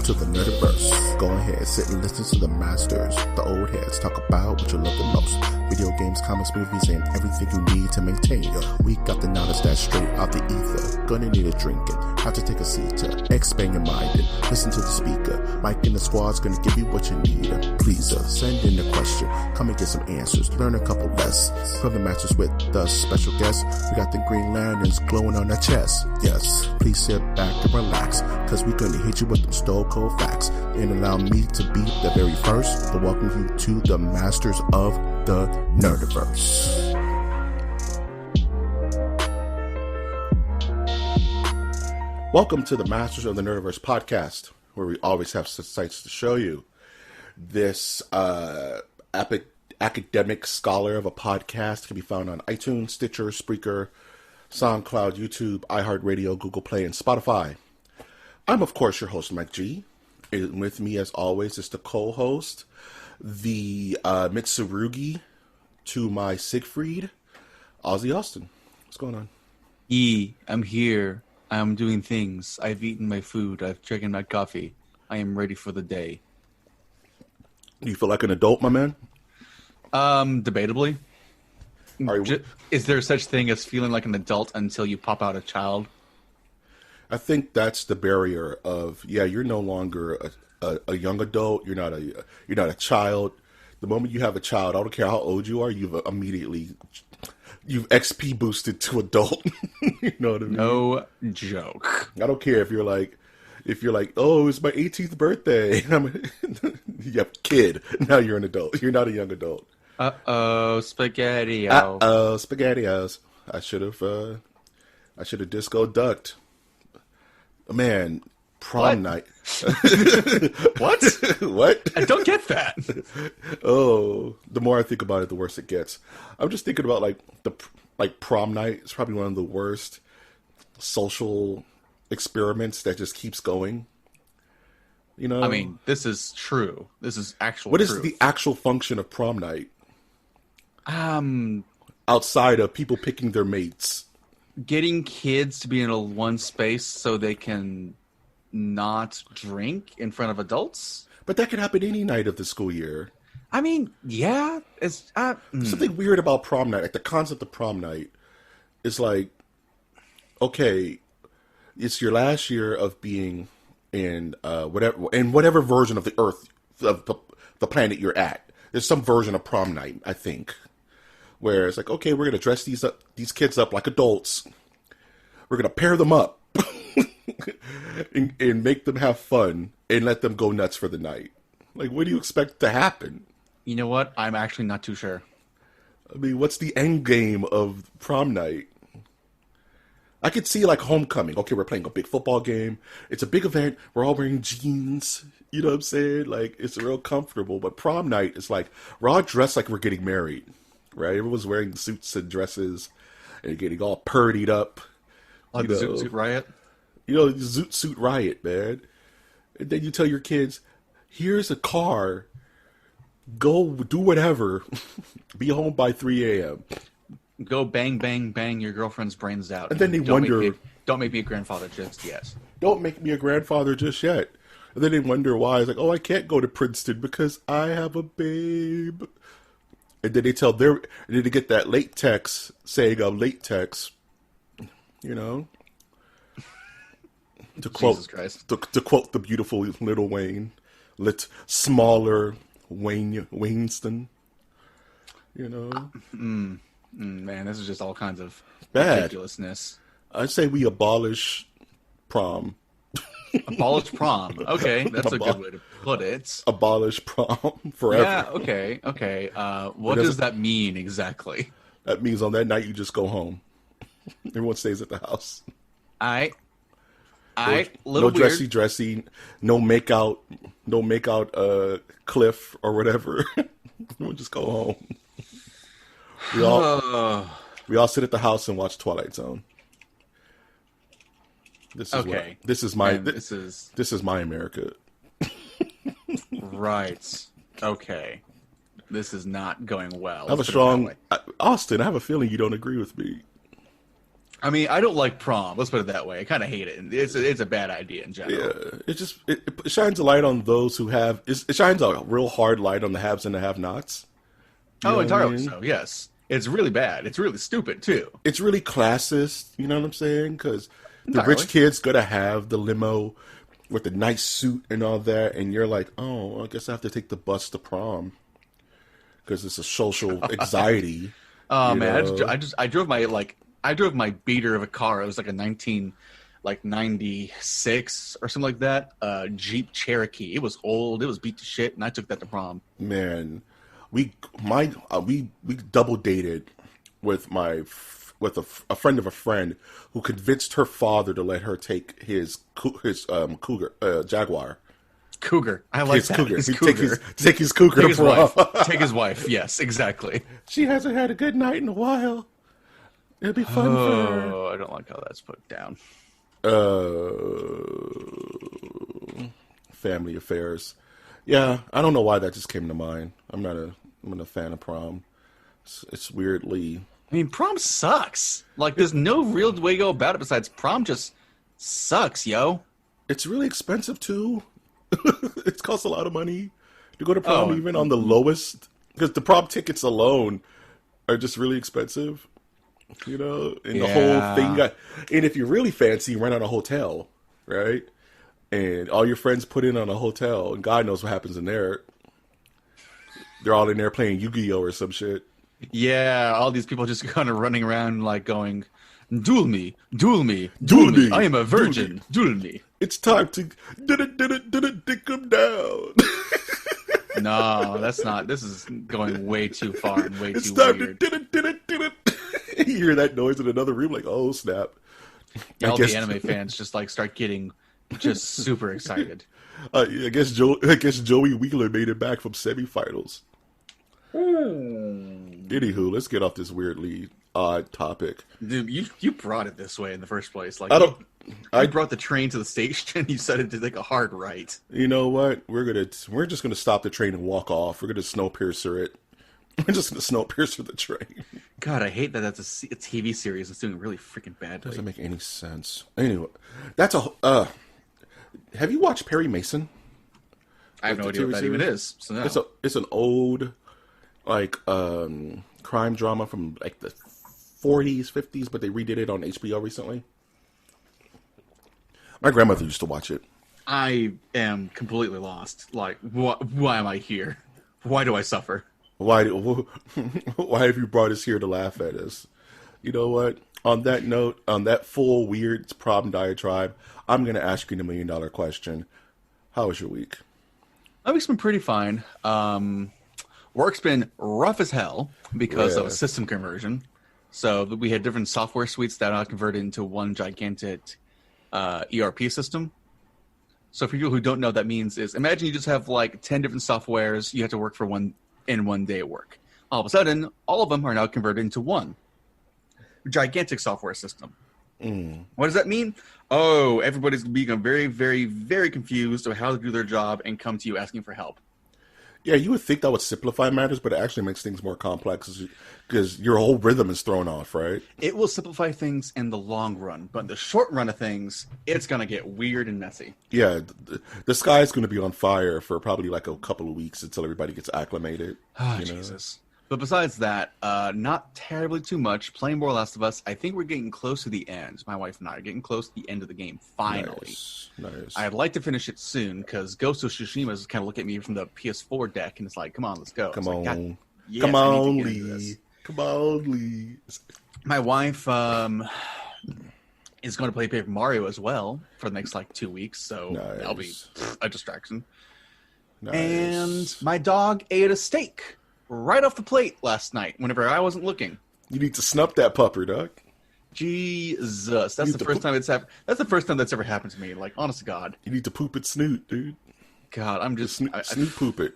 to the Nerdiverse. Go ahead, sit and listen to the masters, the old heads, talk about what you love the most. Video games, comics, movies, and everything you need to maintain your week. Got the knowledge that's straight out the ether. Gonna need a drink and have to take a seat to expand your mind and listen to the speaker. Mike and the squad's gonna give you what you need. Please send in a question, come and get some answers, learn a couple lessons from the masters with the special guests. We got the Green Lanterns glowing on their chest. Yes, please sit back and relax, cause we're gonna hit you with them stone cold facts. And allow me to be the very first to welcome you to the masters of the Nerdiverse. Welcome to the Masters of the Nerdiverse podcast, where we always have sights to show you. This academic scholar of a podcast can be found on iTunes, Stitcher, Spreaker, SoundCloud, YouTube, iHeartRadio, Google Play, and Spotify. I'm, of course, your host, Mike G. And with me, as always, is the co-host, the Mitsurugi to my Siegfried, Ozzy Austin. What's going on? I'm here. I'm doing things. I've eaten my food. I've drinking my coffee. I am ready for the day. Do you feel like an adult, my man? Debatably. You... Is there such thing as feeling like an adult until you pop out a child? I think that's the barrier of, you're no longer a young adult. You're not a child. The moment you have a child, I don't care how old you are, you've XP boosted to adult. You know what I mean? No joke. I don't care if you're like, oh, it's my 18th birthday. You have a kid. Now you're an adult. You're not a young adult. Spaghetti-O. Spaghetti-Os. I should have disco ducked. Man, prom night. What? What? I don't get that. Oh, the more I think about it, the worse it gets. I'm just thinking about prom night. It's probably one of the worst social experiments that just keeps going. You know, I mean, this is true. This is actual. What truth. is the actual function of prom night? Outside of people picking their mates. Getting kids to be in one space so they can not drink in front of adults. But that could happen any night of the school year. I mean, yeah, it's something weird about prom night. Like the concept of prom night is like, okay, it's your last year of being in whatever version of the Earth, of the planet you're at. There's some version of prom night, I think, where it's like, okay, we're gonna dress these kids up like adults. We're gonna pair them up and make them have fun and let them go nuts for the night. Like, what do you expect to happen? You know what? I'm actually not too sure. I mean, what's the end game of prom night? I could see like homecoming. Okay, we're playing a big football game. It's a big event. We're all wearing jeans. You know what I'm saying? Like, it's real comfortable. But prom night is like, we're all dressed like we're getting married, right? Everyone's wearing suits and dresses and getting all purdied up. Like the Zoot Suit Riot? You know, the Zoot Suit Riot, man. And then you tell your kids, here's a car. Go do whatever. Be home by 3 a.m. Go bang, bang, bang your girlfriend's brains out. And then they wonder... Don't make me a grandfather just yet. Don't make me a grandfather just yet. And then they wonder why. It's like, oh, I can't go to Princeton because I have a babe. And then they get that late text saying I'm late text. You know? To quote the beautiful Little Wayne. Smaller Wayneston. You know? Man, this is just all kinds of bad ridiculousness. I'd say we abolish prom. Abolish prom. Okay, that's a good way to put it. Abolish prom forever. Yeah, okay. What does that mean exactly? That means on that night you just go home. Everyone stays at the house. No dressy, no make out Cliff or whatever. We'll just go home. We all sit at the house and watch Twilight Zone. This is my America. Right. Okay. This is not going well. I have Austin, I have a feeling you don't agree with me. I mean, I don't like prom. Let's put it that way. I kind of hate it. It's a bad idea in general. Yeah, it shines a light on those who have. It shines a real hard light on the haves and the have-nots. You know Oh, what I entirely mean? so. Yes, it's really bad. It's really stupid too. It's really classist. You know what I'm saying? Because the Entirely. rich kid's gonna have the limo with the nice suit and all that, and you're like, oh, I guess I have to take the bus to prom because it's a social anxiety. Oh You man, know? I drove my beater of a car. It was like a 96 or something like that. Jeep Cherokee. It was old. It was beat to shit, and I took that to prom. Man, we double dated with a friend of a friend who convinced her father to let her take his cougar Jaguar. Cougar. I like His that. cougar. His He'd cougar. take his cougar Take to his prom. wife. Take his wife. Yes, exactly. She hasn't had a good night in a while. It'll be fun for her. Oh, I don't like how that's put down. Family affairs. Yeah, I don't know why that just came to mind. I'm not a fan of prom. It's weirdly. I mean, prom sucks. Like, there's no real way to go about it besides prom just sucks, yo. It's really expensive too. It costs a lot of money to go to prom, Oh. even on the lowest. Because the prom tickets alone are just really expensive. You know, and the whole thing. And if you're really fancy, you rent out a hotel, right? And all your friends put in on a hotel, and God knows what happens in there. They're all in there playing Yu-Gi-Oh or some shit. Yeah, all these people just kind of running around like going, duel me, duel me, Duel me, I am a duel virgin, duel me. It's time to dick them down. No, that's not. This is going way too far and way It's too time weird. to You hear that noise in another room, like, oh snap! All the anime fans just like start getting just super excited. I guess Joey Wheeler made it back from semifinals. Anywho, let's get off this weirdly odd topic. Dude, you brought it this way in the first place. Like, I brought the train to the station. You said it to take a hard right. You know what? We're just gonna stop the train and walk off. We're gonna Snowpiercer it. We're just gonna Snowpiercer the train. God, I hate that that's a TV series that's doing really freaking badly. Doesn't make any sense. Anyway, that's have you watched Perry Mason? I have no idea what that even is. So no. It's an old crime drama from like the 40s, 50s, but they redid it on HBO recently. My grandmother used to watch it. I am completely lost. Like, why am I here? Why do I suffer? Why have you brought us here to laugh at us? You know what? On that note, on that full weird problem diatribe, I'm going to ask you the $1 million question. How was your week? My week's been pretty fine. Work's been rough as hell because of Yeah. a system conversion. So we had different software suites that are converted into one gigantic ERP system. So for people who don't know what that means is, imagine you just have like 10 different softwares you have to work for one day at work. All of a sudden, all of them are now converted into one gigantic software system. What does that mean? Oh, everybody's become very, very, very confused about how to do their job and come to you asking for help. Yeah, you would think that would simplify matters, but it actually makes things more complex because your whole rhythm is thrown off, right? It will simplify things in the long run, but in the short run of things, it's going to get weird and messy. Yeah, the sky's going to be on fire for probably like a couple of weeks until everybody gets acclimated. Oh, you know? Jesus. But besides that, not terribly too much. Playing more Last of Us, I think we're getting close to the end. My wife and I are getting close to the end of the game, finally. Nice. I'd like to finish it soon, because Ghost of Tsushima is kind of looking at me from the PS4 deck, and it's like, come on, let's go. Come It's on. like, God, yes, Come I need on, to get into Lee. this. Come on, Lee. My wife is going to play Paper Mario as well for the next, 2 weeks, so that'll be a distraction. Nice. And my dog ate a steak right off the plate last night whenever I wasn't looking. You need to snuff that pupper, dog. Jesus, that's the first time that's the first time that's ever happened to me. Like, honest to God. You need to poop it snoot, dude. God, I'm just Snoot poop it.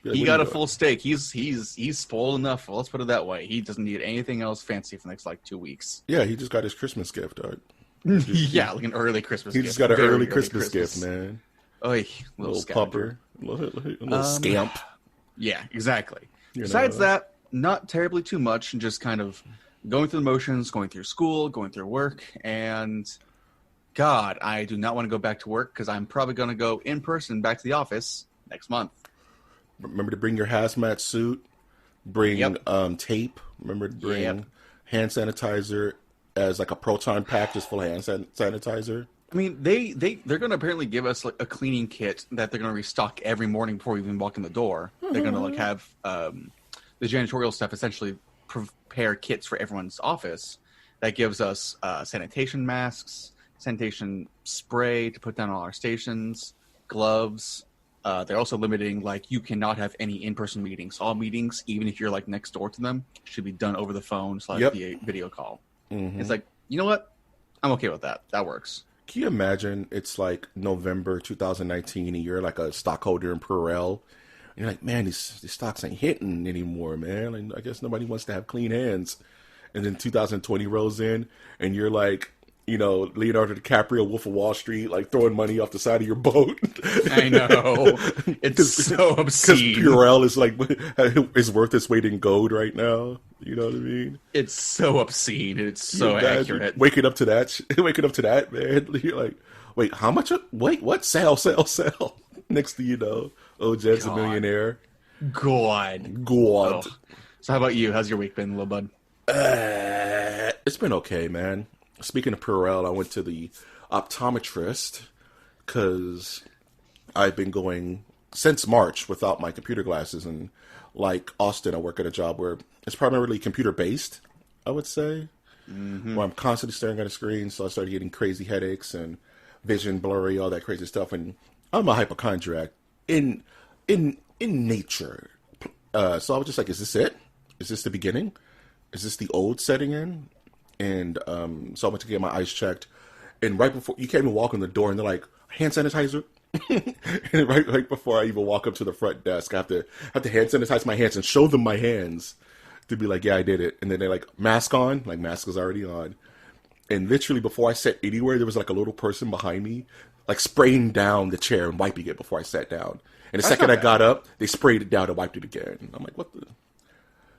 He got a full steak. He's spoiled enough. Well, let's put it that way. He doesn't need anything else fancy for the next 2 weeks. Yeah, he just got his Christmas gift, dog. Yeah, like an early Christmas He gift. just got an Very early Christmas gift, man. Oy, Little scavenger. pupper. Little scamp. Yeah, exactly. You Besides know. that, not terribly too much, and just kind of going through the motions, going through school, going through work, and God, I do not want to go back to work because I'm probably going to go in person back to the office next month. Remember to bring your hazmat suit. Bring tape. Remember to bring hand sanitizer as like a proton pack just full of hand sanitizer. I mean, they're going to apparently give us like a cleaning kit that they're going to restock every morning before we even walk in the door. Mm-hmm. They're going to like have the janitorial staff essentially prepare kits for everyone's office that gives us sanitation masks, sanitation spray to put down on our stations, gloves. They're also limiting, like, you cannot have any in-person meetings. All meetings, even if you're, like, next door to them, should be done over the phone / via video call. Mm-hmm. It's like, you know what? I'm okay with that. That works. Can you imagine it's, like, November 2019, and you're, like, a stockholder in Purell, and you're like, man, these stocks ain't hitting anymore, man. Like, I guess nobody wants to have clean hands. And then 2020 rolls in, and you're, like, you know, Leonardo DiCaprio, Wolf of Wall Street, like throwing money off the side of your boat. I know. It's so obscene. Because Purell is like, is worth its weight in gold right now. You know what I mean? It's so obscene. It's so accurate. Waking up to that, man. You're like, wait, how much? Wait, what? Sell. Next thing you know, Jed's a millionaire. God. Oh. So how about you? How's your week been, little bud? It's been okay, man. Speaking of Purell, I went to the optometrist because I've been going since March without my computer glasses. And like Austin, I work at a job where it's primarily computer-based, I would say, where I'm constantly staring at a screen. So I started getting crazy headaches and vision blurry, all that crazy stuff. And I'm a hypochondriac in nature. So I was just like, is this it? Is this the beginning? Is this the old setting in? And so I went to get my eyes checked. And right before, you can't even walk in the door, and they're like, hand sanitizer? And right before I even walk up to the front desk, I have to hand sanitize my hands and show them my hands to be like, yeah, I did it. And then they're like, mask on? Like, mask is already on. And literally before I sat anywhere, there was like a little person behind me, like spraying down the chair and wiping it before I sat down. And the second I got up, they sprayed it down and wiped it again. I'm like, what the?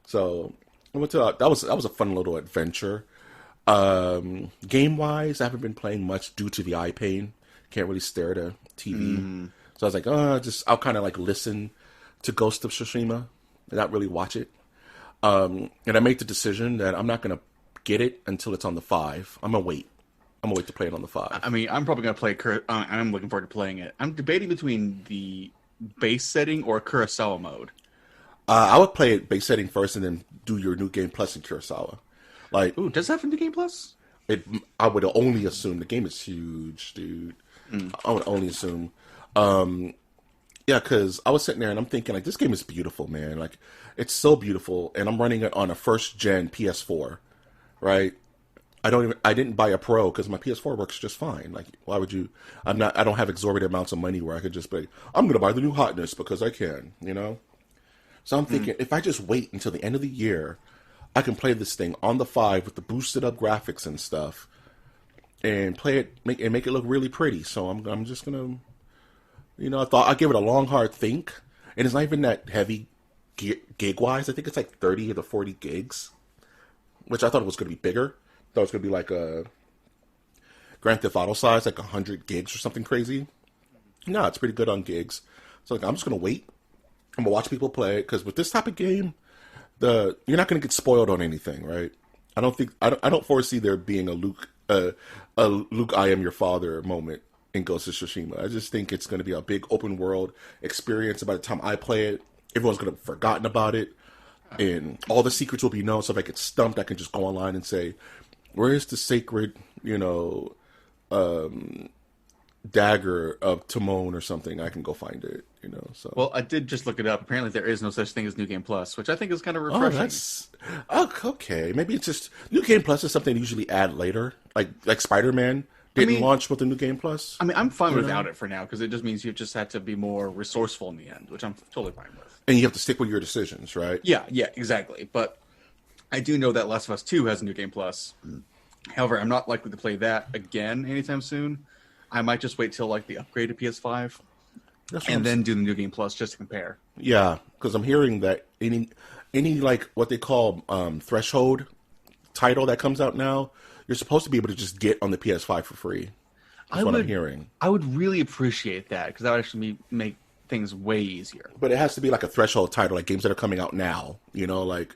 So I went to, that was a fun little adventure. Game-wise, I haven't been playing much due to the eye pain. Can't really stare at a TV. So I was like, I'll kind of like listen to Ghost of Tsushima and not really watch it. And I made the decision that I'm not going to get it until it's on the 5. I'm going to wait. I'm going to wait to play it on the 5. I mean, I'm probably going to play, I'm looking forward to playing it. I'm debating between the base setting or Kurosawa mode. I would play it base setting first and then do your New Game Plus in Kurosawa. Like, ooh, does it have a New Game Plus? I would only assume. The game is huge, dude. I would only assume. Yeah, because I was sitting there and I'm thinking, like, this game is beautiful, man. Like, it's so beautiful. And I'm running it on a first-gen PS4, right? I didn't buy a Pro because my PS4 works just fine. Like, why would you? I don't have exorbitant amounts of money where I could just be, I'm going to buy the new hotness because I can, you know? So I'm thinking, if I just wait until the end of the year, I can play this thing on the 5 with the boosted up graphics and stuff, and play it, make it look really pretty. So I'm just gonna, you know, I thought I'd give it a long hard think, and it's not even that heavy gig wise. I think it's like 30 to 40 gigs, which I thought it was gonna be bigger. I thought it was gonna be like a Grand Theft Auto size, like 100 gigs or something crazy. No, it's pretty good on gigs. So like, I'm just gonna wait. I'm gonna watch people play it because with this type of game, you're not going to get spoiled on anything, right? I don't foresee there being a Luke, I am your father moment in Ghost of Tsushima. I just think it's going to be a big open world experience. By the time I play it, everyone's going to have forgotten about it, and all the secrets will be known. So if I get stumped, I can just go online and say, "Where is the sacred, you know, dagger of Timon or something?" I can go find it, you know. So well, I did just look it up. Apparently, there is no such thing as New Game Plus, which I think is kind of refreshing. Okay. Maybe it's just New Game Plus is something they usually add later, like Spider-Man didn't launch with the New Game Plus. I mean, I'm fine without it for now because it just means you just had to be more resourceful in the end, which I'm totally fine with. And you have to stick with your decisions, right? Yeah, exactly. But I do know that Last of Us 2 has a New Game Plus. However, I'm not likely to play that again anytime soon. I might just wait till like the upgrade to PS5 and then do the New Game Plus just to compare. Yeah, because I'm hearing that any like what they call threshold title that comes out now, you're supposed to be able to just get on the PS5 for free. That's what I'm hearing. I would really appreciate that because that would actually make things way easier. But it has to be like a threshold title, like games that are coming out now. You know, like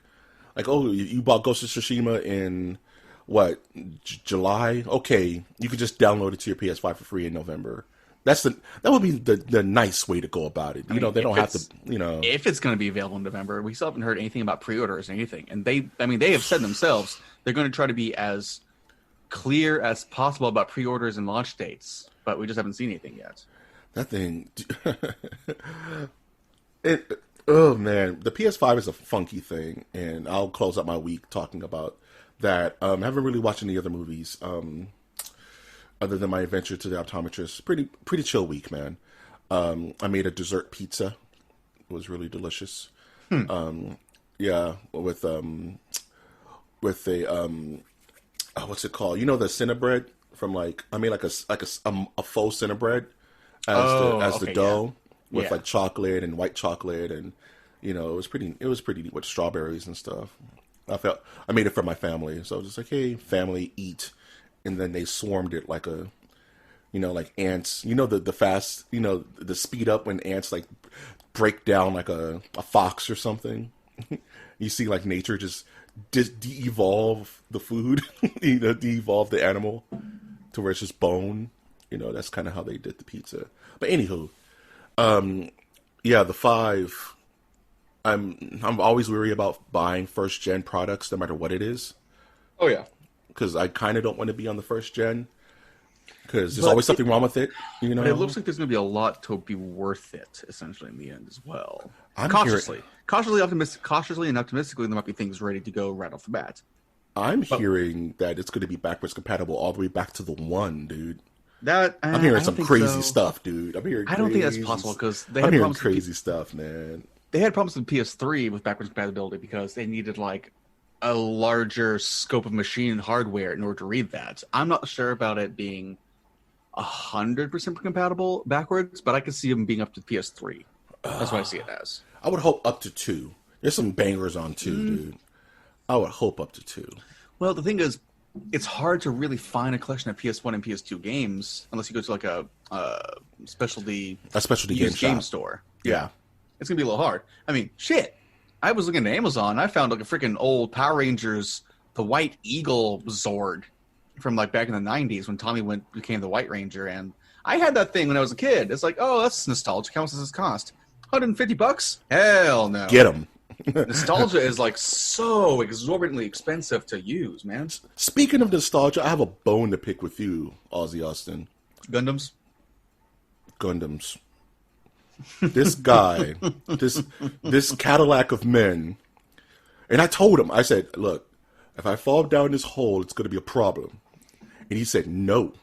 oh, you bought Ghost of Tsushima in what July? Okay, you could just download it to your PS5 for free in November. That would be the nice way to go about it. You know, they don't have to. You know, if it's going to be available in November, we still haven't heard anything about pre-orders or anything. And they have said themselves they're going to try to be as clear as possible about pre-orders and launch dates, but we just haven't seen anything yet. That thing, oh man, the PS5 is a funky thing, and I'll close out my week talking about that. I haven't really watched any other movies. Other than my adventure to the optometrist, pretty chill week, man. I made a dessert pizza. It was really delicious. Yeah, with a what's it called? You know the Cinnabread from I made like a faux Cinnabread as the dough with like chocolate and white chocolate, and you know it was pretty neat with strawberries and stuff. I made it for my family, so I was just like, hey, family, eat. And then they swarmed it like like ants. You know the fast, the speed up when ants like break down like a fox or something. You see like nature just de-evolve the food, de-evolve the animal to where it's just bone. That's kind of how they did the pizza. But anywho, the 5. I'm always weary about buying first gen products, no matter what it is. Oh yeah. Because I kind of don't want to be on the first gen. Because there's always something wrong with it. But it looks like there's going to be a lot to be worth it, essentially, in the end as well. Cautiously and optimistically, there might be things ready to go right off the bat. I'm hearing that it's going to be backwards compatible all the way back to the 1, dude. I'm hearing some crazy stuff, dude. I don't think that's possible because I'm hearing crazy stuff, man. They had problems with PS3 with backwards compatibility because they needed a larger scope of machine and hardware in order to read that. I'm not sure about it being 100% compatible backwards, but I could see them being up to PS3. That's what I see it as. I would hope up to 2. There's some bangers on 2, dude. I would hope up to 2. Well, the thing is, it's hard to really find a collection of PS1 and PS2 games unless you go to a specialty game store. Yeah. It's going to be a little hard. I mean, shit. I was looking at Amazon. I found a freaking old Power Rangers, the White Eagle Zord from back in the 90s when Tommy became the White Ranger. And I had that thing when I was a kid. It's like, oh, that's nostalgic. How much does this cost? $150? Hell no. Get them. Nostalgia is so exorbitantly expensive to use, man. Speaking of nostalgia, I have a bone to pick with you, Ozzy Austin. Gundams. This guy, this Cadillac of men, and I told him, I said, look, if I fall down this hole, it's going to be a problem. And he said, no,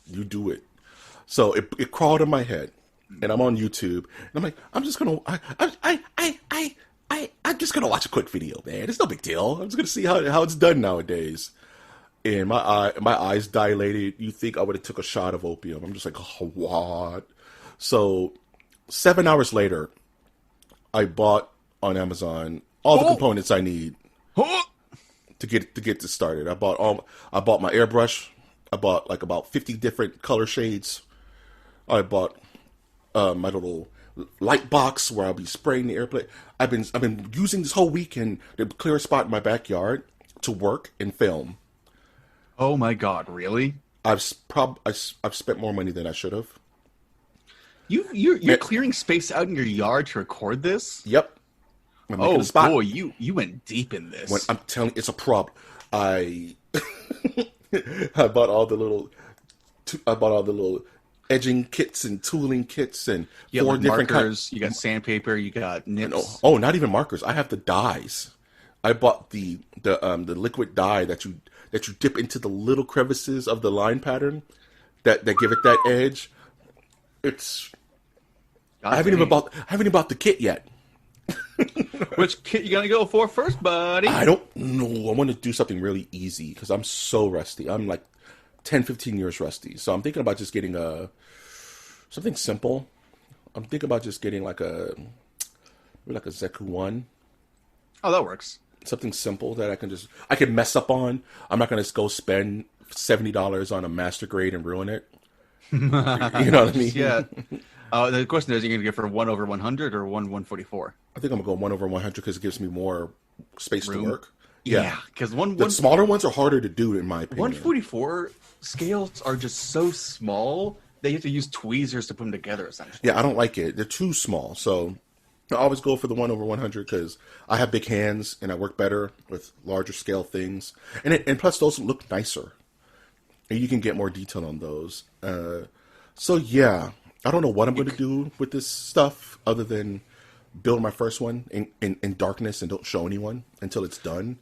you do it. So it crawled in my head, and I'm on YouTube, and I'm like, I'm just going to watch a quick video, man. It's no big deal. I'm just going to see how it's done nowadays. And my eyes dilated. You think I would have took a shot of opium. I'm just like, oh, what? So 7 hours later, I bought on Amazon all the components I need to get this started. I bought my airbrush. I bought about 50 different color shades. I bought my little light box where I'll be spraying the airplane. I've been using this whole weekend to clear a spot in my backyard to work and film. Oh my God! Really? I've spent more money than I should have. You're clearing space out in your yard to record this? Yep. Oh boy, you went deep in this. I'm telling you, it's a problem. I bought all the little edging kits and tooling kits and you 4 different markers. You got sandpaper. You got nips. Oh, not even markers. I have the dyes. I bought the liquid dye that you dip into the little crevices of the line pattern that give it that edge. I haven't even bought the kit yet. Which kit you gonna go for first, buddy? I don't know. I want to do something really easy because I'm so rusty. I'm 10, 15 years rusty. So I'm thinking about just getting something simple. I'm thinking about just getting maybe a Zeku 1. Oh, that works. something simple that I can mess up on. I'm not gonna go spend $70 on a master grade and ruin it. You know what I mean? Yeah. The question is, are you going to go for 1 over 100 or 1/144? I think I'm gonna go 1 over 100 because it gives me more space Room? to work. Yeah, because The smaller ones are harder to do, in my opinion. 144 scales are just so small that you have to use tweezers to put them together, essentially. Yeah, I don't like it. They're too small. So I always go for the 1 over 100 because I have big hands and I work better with larger scale things. And plus, those look nicer. And you can get more detail on those. So yeah, I don't know what I'm going to do with this stuff other than build my first one in darkness and don't show anyone until it's done.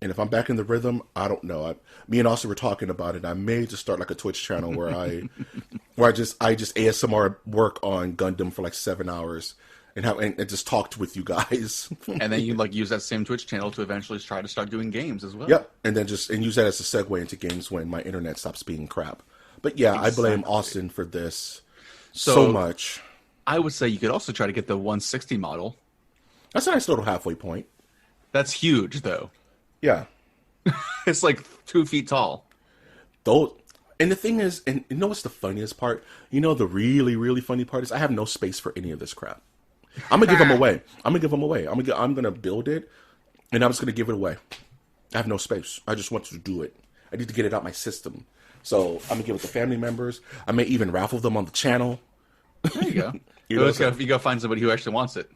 And if I'm back in the rhythm, I don't know. Me and Austin were talking about it. I may just start like a Twitch channel where I just ASMR work on Gundam for like 7 hours and just talked with you guys. And then you use that same Twitch channel to eventually try to start doing games as well. Yep, and then use that as a segue into games when my internet stops being crap. But yeah, exactly. I blame Austin for this so much. I would say you could also try to get the 160 model. That's a nice little halfway point. That's huge, though. Yeah. It's like 2 feet tall. And the thing is, and you know what's the funniest part? You know the really, really funny part is I have no space for any of this crap. I'm going to give them away. I'm going to build it, and I'm just going to give it away. I have no space. I just want to do it. I need to get it out my system. So I'm going to give it to family members. I may even raffle them on the channel. There you go. You go find somebody who actually wants it.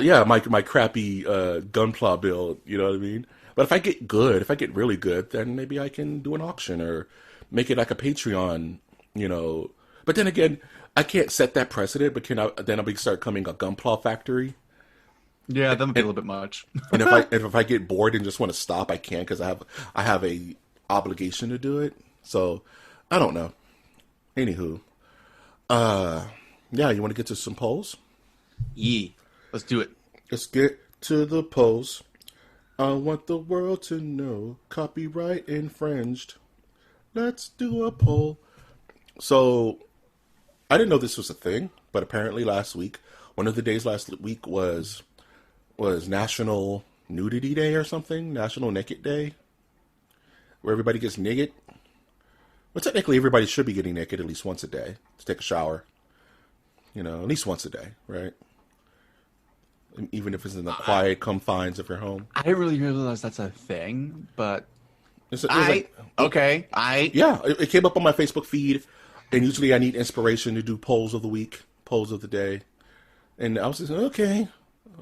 Yeah, my crappy Gunpla build, you know what I mean? But if I get really good, then maybe I can do an auction or make it like a Patreon, you know. But then again, I can't set that precedent, but then I'll start coming a Gunpla factory. Yeah, that would be a little bit much. And if I get bored and just want to stop, I can because I have a obligation to do it. So I don't know. Anywho, yeah, you want to get to some polls? Yeah, let's do it. Let's get to the polls. I want the world to know copyright infringed. Let's do a poll. So, I didn't know this was a thing, but apparently last week, one of the days last week was National Nudity Day or something, National Naked Day, where everybody gets naked. Well, technically everybody should be getting naked at least once a day to take a shower. You know, at least once a day, right? Even if it's in the quiet confines of your home. I didn't really realize that's a thing, but yeah, it came up on my Facebook feed, and usually I need inspiration to do polls of the week, polls of the day, and I was just okay,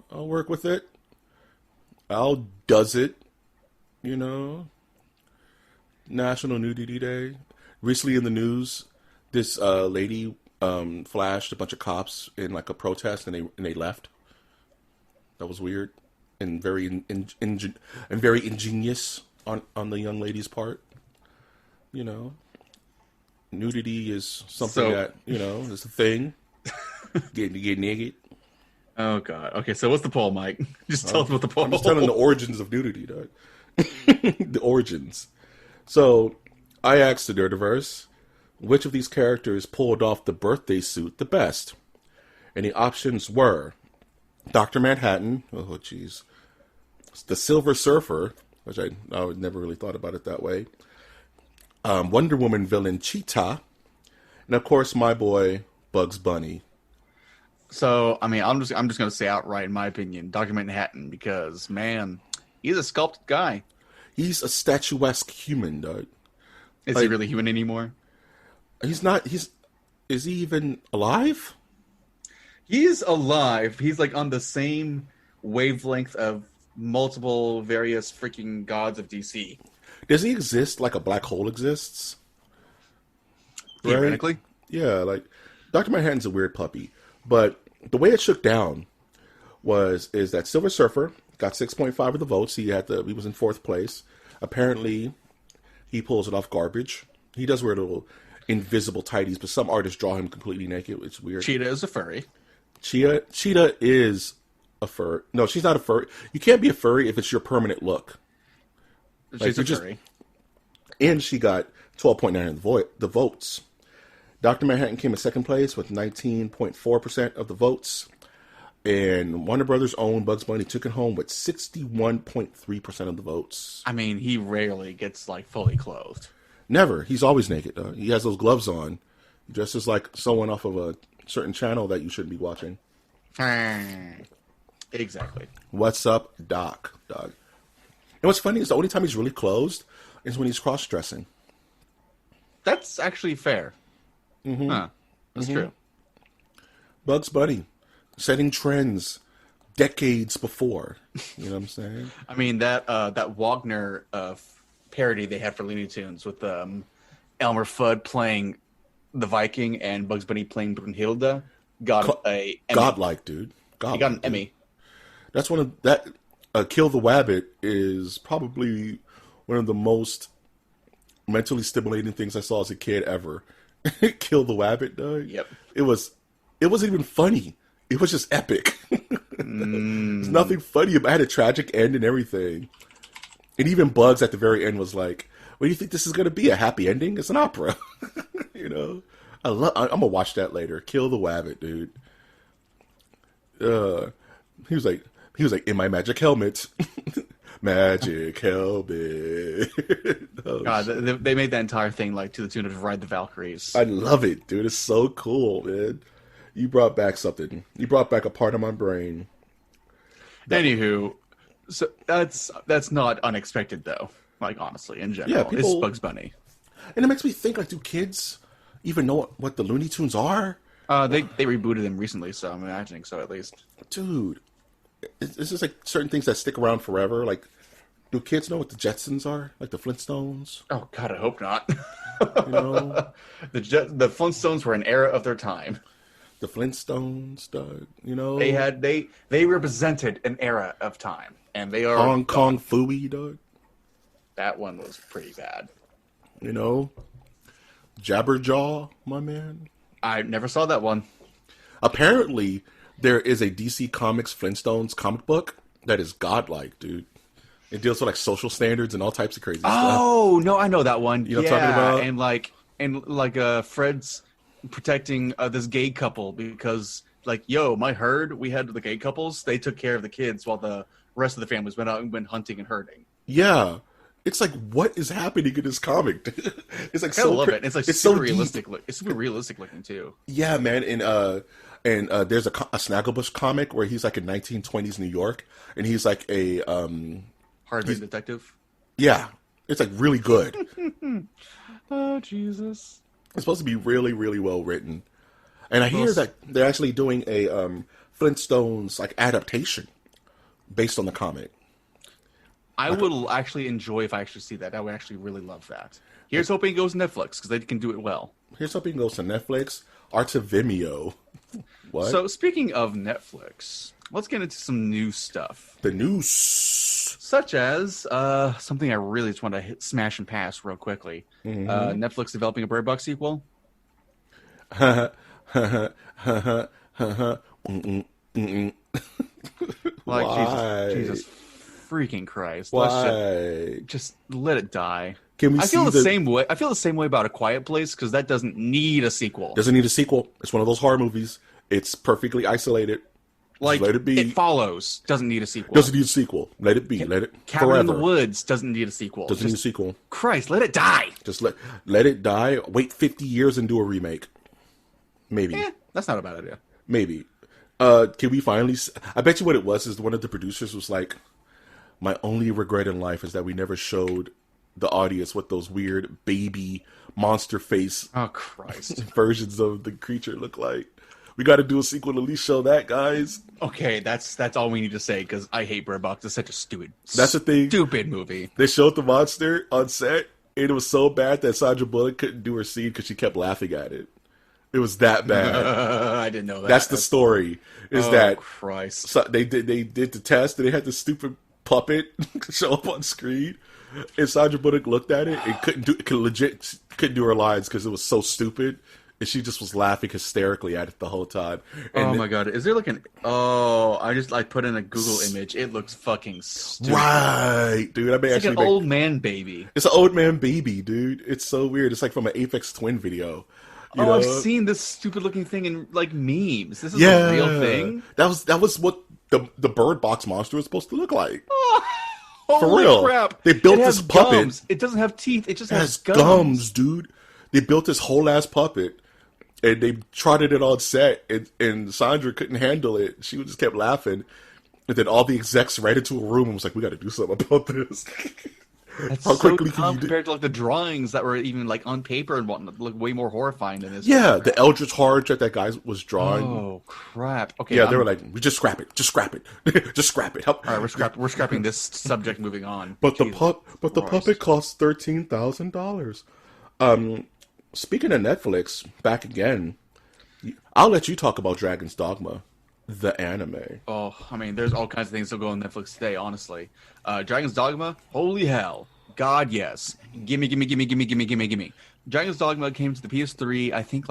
I'll work with it. I'll does it, you know. National Nudity Day. Recently in the news, this lady flashed a bunch of cops in like a protest, and they left. That was weird and very very ingenious on the young lady's part. You know, nudity is something that, you know, is a thing. Get naked. Oh God. Okay, so what's the poll, Mike? Just tell us what the poll. I'm just telling the origins of nudity, dog. The origins. So I asked the Nerdiverse, which of these characters pulled off the birthday suit the best? And the options were Dr. Manhattan, oh jeez, the Silver Surfer, which I never really thought about it that way, Wonder Woman villain Cheetah, and of course my boy Bugs Bunny. So I mean, I'm just going to say outright, in my opinion, Dr. Manhattan, because man, he's a sculpted guy. He's a statuesque human, dog. Is he really human anymore? He's not. Is he even alive? He's alive. He's like on the same wavelength of multiple various freaking gods of DC. Does he exist like a black hole exists? Theoretically? Right? Yeah, like Dr. Manhattan's a weird puppy. But the way it shook down is that Silver Surfer got 6.5 of the votes. He was in 4th place. Apparently, he pulls it off garbage. He does wear little invisible tighties, but some artists draw him completely naked. It's weird. Cheetah is a furry. Cheetah is a fur. No, she's not a furry. You can't be a furry if it's your permanent look. She's a furry. And she got 12.9 of the votes. Dr. Manhattan came in 2nd place with 19.4% of the votes. And Warner Brothers owned Bugs Bunny took it home with 61.3% of the votes. I mean, he rarely gets like fully clothed. Never. He's always naked. He has those gloves on, just as like someone off of a certain channel that you shouldn't be watching. Exactly. What's up, Doc? Dog. And what's funny is the only time he's really closed is when he's cross-dressing. That's actually fair. Mm-hmm. Huh. That's true. Bugs Bunny, setting trends decades before. You know what I'm saying? I mean, that Wagner parody they had for Looney Tunes with Elmer Fudd playing the Viking and Bugs Bunny playing Brunhilde got a Emmy. Godlike, dude. He got an Emmy. That's one of that. Kill the Wabbit is probably one of the most mentally stimulating things I saw as a kid ever. Kill the Wabbit, dog. Yep. It wasn't even funny. It was just epic. There's nothing funny about it. It had a tragic end and everything. And even Bugs at the very end was like, "What do you think this is going to be? A happy ending? It's an opera." You know, I'm gonna watch that later. Kill the Wabbit, dude. He was like, in my magic helmet. Magic helmet. Oh, God, they made that entire thing like to the tune of Ride the Valkyries. I love it, dude. It's so cool, man. You brought back something. You brought back a part of my brain. Anywho, so that's not unexpected though. Like honestly, in general, Yeah, people- it's Bugs Bunny. And it makes me think, like, do kids even know what the Looney Tunes are? They rebooted them recently, so I'm imagining so at least. Dude, it's just like certain things that stick around forever. Like, do kids know what the Jetsons are? Like the Flintstones? Oh God, I hope not. You know? The Flintstones were an era of their time. The Flintstones, you know? They represented an era of time, and they are Hong Kong Phooey, dog. That one was pretty bad. You know? Jabberjaw, my man. I never saw that one. Apparently, there is a DC Comics Flintstones comic book that is godlike, dude. It deals with like social standards and all types of crazy stuff. Oh no, I know that one. You know what I'm talking about? And Fred's protecting this gay couple because like, yo, my herd, we had the gay couples. They took care of the kids while the rest of the families went out and went hunting and herding. Yeah. It's like, what is happening in this comic? It's like I love it. It's like it's super so realistic. deep. It's super realistic looking too. Yeah, man. And there's a Snagglebush comic where he's like in 1920s New York, and he's like a Hard-hitting detective. Yeah, it's like really good. Oh Jesus! It's supposed to be really, really well written. And I hear that they're actually doing a Flintstones like adaptation based on the comic. I would actually enjoy if I actually see that. I would actually really love that. Here's hoping it goes to Netflix because they can do it well. Here's hoping it goes to Netflix or to Vimeo. What? So speaking of Netflix, let's get into some new stuff. The news. Such as something I really just want to smash and pass real quickly. Mm-hmm. Netflix developing a Bird Box sequel. Like Jesus freaking Christ! Why? Just let it die. Can we? I feel the same way. I feel the same way about A Quiet Place because that doesn't need a sequel. Doesn't need a sequel. It's one of those horror movies. It's perfectly isolated. Like, let it be. It Follows doesn't need a sequel. Doesn't need a sequel. Let it be. Let it Cabin forever. in the Woods doesn't need a sequel. Doesn't need a sequel. Christ, let it die. Just let it die. Wait 50 years and do a remake. Maybe. That's not a bad idea. Maybe. Can we finally? I bet you what it was is one of the producers was like, "My only regret in life is that we never showed the audience what those weird baby monster face Oh Christ! versions of the creature look like. We got to do a sequel to at least show that, guys." Okay, that's all we need to say because I hate Bird Box. It's such a stupid. That's the thing. Stupid movie. They showed the monster on set, and it was so bad that Sandra Bullock couldn't do her scene because she kept laughing at it. It was that bad. I didn't know that. That's the story. Is that Christ? So they did the test, and they had this stupid puppet show up on screen, and Sandra Bullock looked at it and couldn't do her lines because it was so stupid, and she just was laughing hysterically at it the whole time. And my God! Is there like an? Oh, I just put in a Google image. It looks fucking stupid. Right, dude. I may It's like an old man baby. It's an old man baby, dude. It's so weird. It's like from an Aphex Twin video. You I've know? seen this stupid looking thing in like memes. This is a real thing. That was what the bird box monster was supposed to look like. Oh, For holy real. crap! They built it has this puppet. Gums. It doesn't have teeth. It just has gums. gums, dude. They built this whole ass puppet, and they trotted it on set, and Sandra couldn't handle it. She just kept laughing, and then all the execs ran into a room and was like, "We got to do something about this." That's How so quickly can dumb you do? compared to like the drawings that were even like on paper and whatnot, look way more horrifying than this. Yeah, the Eldritch Horror that guy was drawing. Oh crap! Okay, Yeah, they were like, "We just scrap it, just scrap it, just scrap it." Help. all right, we're scrapping this subject. Moving on. But Jesus the Christ. puppet costs $13,000. Speaking of Netflix, back again. I'll let you talk about Dragon's Dogma, the anime. Oh, I mean, there's all kinds of things that go on Netflix today. Honestly, Dragon's Dogma. Holy hell! God, yes. Gimme. Dragon's Dogma came to the PS3, I think,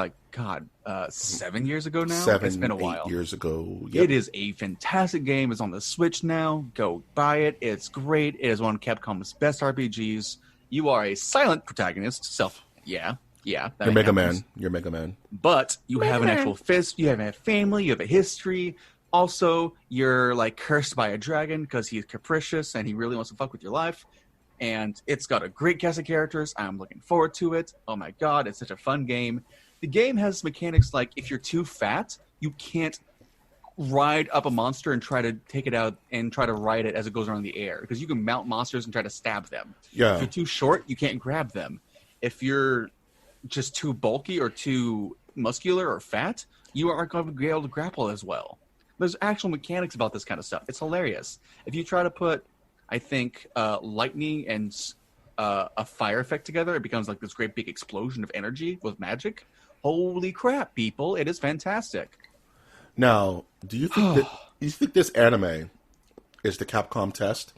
7 years ago now. It's been a while. 8 years ago. Yep. It is a fantastic game. It's on the Switch now. Go buy it. It's great. It is one of Capcom's best RPGs. You are a silent protagonist. Yeah. You're Mega Man. You're Mega Man. But you have an actual fist. You have a family. You have a history. Also, you're like cursed by a dragon because he's capricious and he really wants to fuck with your life. And it's got a great cast of characters. I'm looking forward to it. Oh my god, it's such a fun game. The game has mechanics like if you're too fat, you can't ride up a monster and try to take it out and try to ride it as it goes around the air. Because you can mount monsters and try to stab them. Yeah. If you're too short, you can't grab them. If you're just too bulky or too muscular or fat, you aren't going to be able to grapple as well. There's actual mechanics about this kind of stuff. It's hilarious. If you try to put, I think, lightning and a fire effect together, it becomes like this great big explosion of energy with magic. Holy crap, people. It is fantastic. Now, do you think this anime is the Capcom test?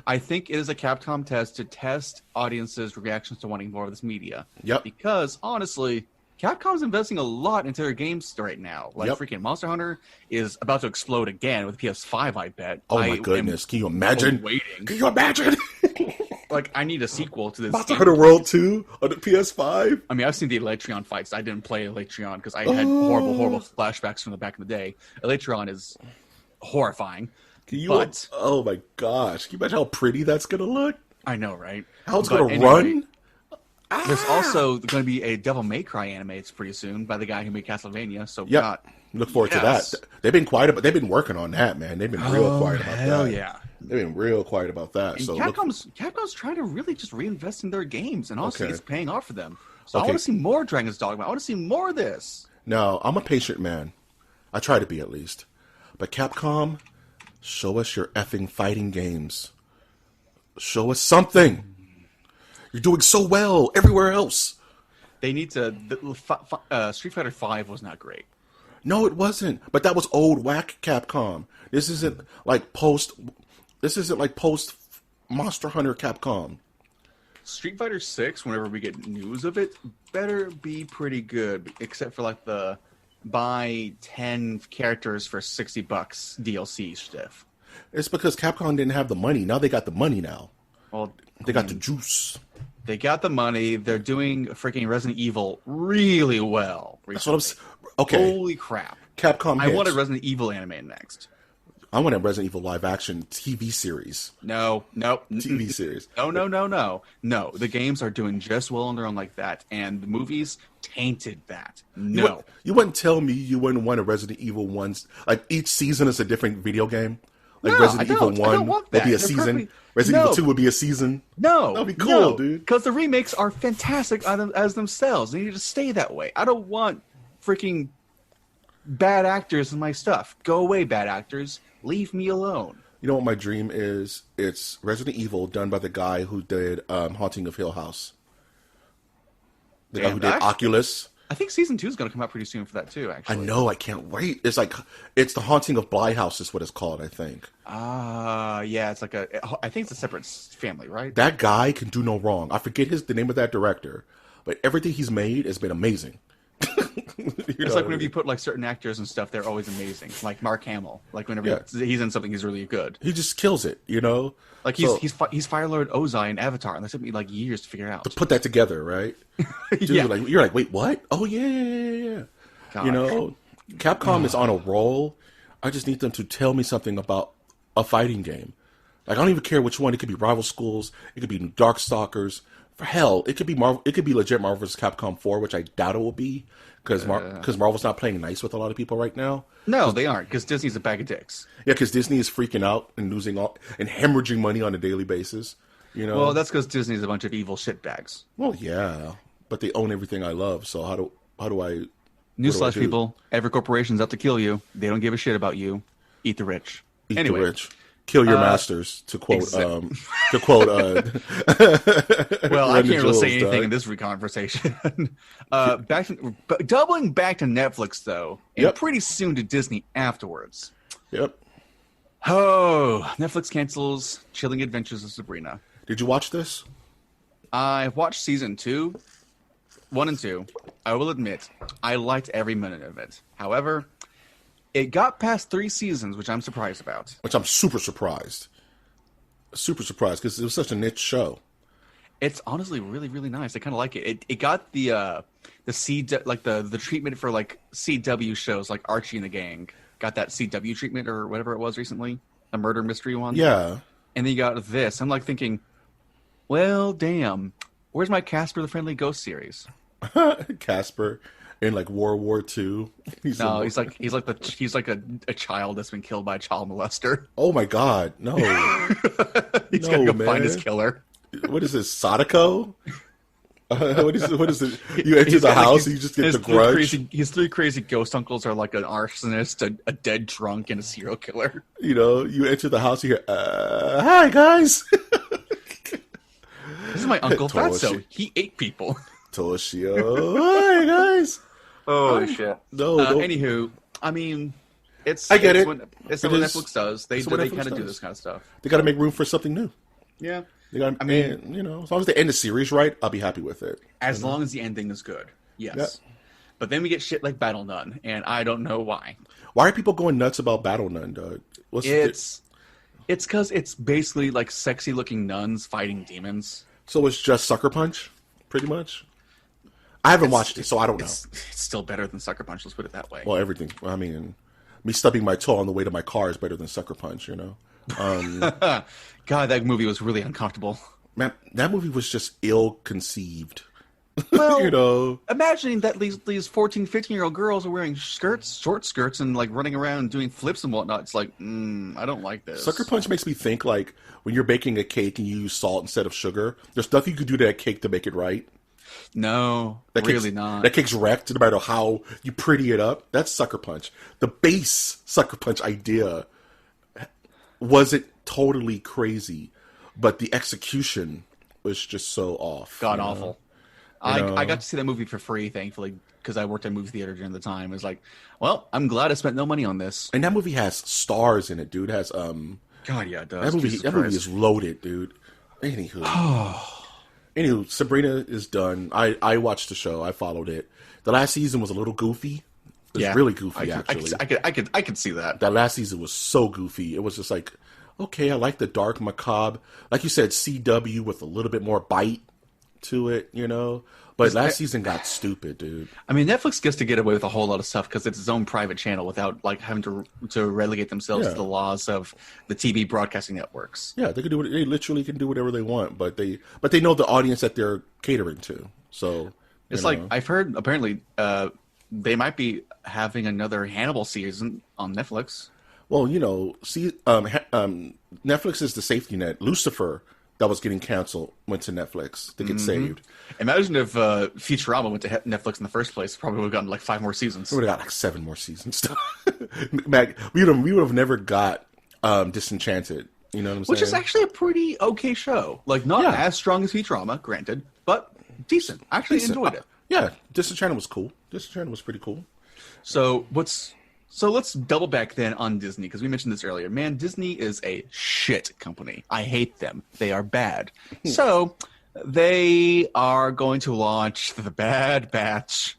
I think it is a Capcom test to test audiences' reactions to wanting more of this media. Yep. Because, honestly, Capcom's investing a lot into their games right now. Freaking Monster Hunter is about to explode again with PS5, I bet. Oh my goodness. Can you imagine? Waiting. Can you imagine? I need a sequel to this Monster game. Hunter World 2 on the PS5? I mean, I've seen the Electron fights. I didn't play Electron because I had horrible flashbacks from the back in the day. Electron is horrifying. Oh my gosh. Can you imagine how pretty that's going to look? I know, right? How it's going to run? There's also going to be a Devil May Cry anime. It's pretty soon by the guy who made Castlevania. So look forward to that. They've been working on that, man. They've been real quiet about that. Hell yeah. They've been real quiet about that. And so Capcom's trying to really just reinvest in their games, and honestly, it's paying off for them. So I Okay. want to see more Dragon's Dogma. I want to see more of this. Now, I'm a patient man. I try to be at least. But Capcom, show us your effing fighting games. Show us something. You're doing so well everywhere else. They need to. Street Fighter V was not great. No, it wasn't. But that was old whack Capcom. This isn't like post Monster Hunter Capcom. Street Fighter 6, whenever we get news of it, better be pretty good, except for like the buy 10 characters for $60 DLC stuff. It's because Capcom didn't have the money. Now they got the money now. Well, They got the juice. They got the money. They're doing freaking Resident Evil really well. That's what I'm saying. Okay. Holy crap. Capcom I hits. want a Resident Evil anime next. I want a Resident Evil live action TV series. No. TV series. No. The games are doing just well on their own like that, and the movies tainted that. No. You wouldn't tell me you wouldn't want a Resident Evil ones. Like each season is a different video game. Like No, Resident I Evil don't. I 1 don't want would that. be a They're season. perfectly- Resident No. Evil 2 would be a season. No. That'd be cool, dude. Because the remakes are fantastic as themselves. They need to stay that way. I don't want freaking bad actors in my stuff. Go away, bad actors. Leave me alone. You know what my dream is? It's Resident Evil done by the guy who did Haunting of Hill House. The guy who did Oculus. I think season 2 is going to come out pretty soon for that too, actually. I know, I can't wait. It's the Haunting of Bly House is what it's called, I think. Yeah, it's like I think it's a separate family, right? That guy can do no wrong. I forget the name of that director, but everything he's made has been amazing. It's like whenever you put like certain actors and stuff, they're always amazing. Like Mark Hamill. Like whenever he's in something, he's really good. He just kills it, you know. Like he's Fire Lord Ozai in Avatar, and that took me like years to figure out. To put that together, right? Dude, you're like, wait, what? Oh yeah. God. You know, Capcom is on a roll. I just need them to tell me something about a fighting game. Like I don't even care which one. It could be Rival Schools. It could be Darkstalkers. For hell, it could be Marvel. It could be legit Marvel vs. Capcom 4, which I doubt it will be because Marvel's not playing nice with a lot of people right now. No, they aren't because Disney's a bag of dicks. Yeah, because Disney is freaking out and losing all and hemorrhaging money on a daily basis. You know. Well, that's because Disney's a bunch of evil shitbags. Well, yeah, but they own everything I love. So how do I? Newsflash, people! Every corporation's out to kill you. They don't give a shit about you. Eat the rich. Eat the rich. Kill your masters, to quote. Well, I can't really say anything in this conversation. Doubling back to Netflix though, and pretty soon to Disney afterwards. Yep. Oh, Netflix cancels Chilling Adventures of Sabrina. Did you watch this? I watched season 2, 1 and 2. I will admit, I liked every minute of it. However, it got past 3 seasons, which I'm surprised about. Which I'm super surprised. Super surprised, because it was such a niche show. It's honestly really, really nice. I kind of like it. It got the treatment for like CW shows like Archie and the Gang. Got that CW treatment or whatever it was recently. A murder mystery one. Yeah. And then you got this. I'm like thinking, well, damn. Where's my Casper the Friendly Ghost series? Casper in like World War II. He's like a child that's been killed by a child molester. Oh my God, no! He's gotta go find his killer. What is this, Sadako? What is it? You enter the house and you just get the grudge. His 3 crazy ghost uncles are like an arsonist, a dead drunk, and a serial killer. You know, you enter the house, you hear, "Hi guys." This is my Uncle Fatso. He ate people. Toshio, hi guys. Oh shit! No. Anywho, I mean, I get it. It's what Netflix does. They kind of do this kind of stuff. They got to make room for something new. Yeah. They got. You know, as long as they end the series right, I'll be happy with it. As long as the ending is good, yes. Yep. But then we get shit like Battle Nun, and I don't know why. Why are people going nuts about Battle Nun, Doug? It's because it's basically like sexy looking nuns fighting demons. So it's just Sucker Punch, pretty much. I haven't watched it, so I don't know. It's still better than Sucker Punch. Let's put it that way. Well, everything. I mean, me stubbing my toe on the way to my car is better than Sucker Punch. You know. God, that movie was really uncomfortable. Man, that movie was just ill-conceived. Well, you know, imagining that these 14, 15-year-old girls are wearing short skirts, and like running around and doing flips and whatnot. It's like, I don't like this. Sucker Punch makes me think like when you're baking a cake and you use salt instead of sugar. There's nothing you could do to that cake to make it right. No, not. That cake's wrecked no matter how you pretty it up. That's Sucker Punch. The base Sucker Punch idea wasn't totally crazy, but the execution was just so off. God awful. I got to see that movie for free, thankfully, because I worked at a movie theater during the time. It was like, well, I'm glad I spent no money on this. And that movie has stars in it, dude. It has God, yeah, it does. That movie is loaded, dude. Anywho, Sabrina is done. I watched the show. I followed it. The last season was a little goofy. It was really goofy, actually. I could see that. That last season was so goofy. It was just like, okay, I like the dark macabre. Like you said, CW with a little bit more bite to it, you know? But last season got stupid, dude. I mean, Netflix gets to get away with a whole lot of stuff because it's its own private channel without like having to relegate themselves to the laws of the TV broadcasting networks. Yeah, they literally can do whatever they want, but they know the audience that they're catering to. So it's like I've heard apparently they might be having another Hannibal season on Netflix. Well, you know, Netflix is the safety net. Lucifer, that was getting canceled, went to Netflix to get saved. Imagine if Futurama went to Netflix in the first place. Probably would have gotten like 5 more seasons. We would have got like 7 more seasons. we would have never got Disenchanted. You know what I'm saying? Which is actually a pretty okay show. Like not as strong as Futurama, granted, but decent. I actually enjoyed it. Yeah, Disenchanted was cool. Disenchanted was pretty cool. So let's double back then on Disney, because we mentioned this earlier. Man, Disney is a shit company. I hate them. They are bad. So they are going to launch The Bad Batch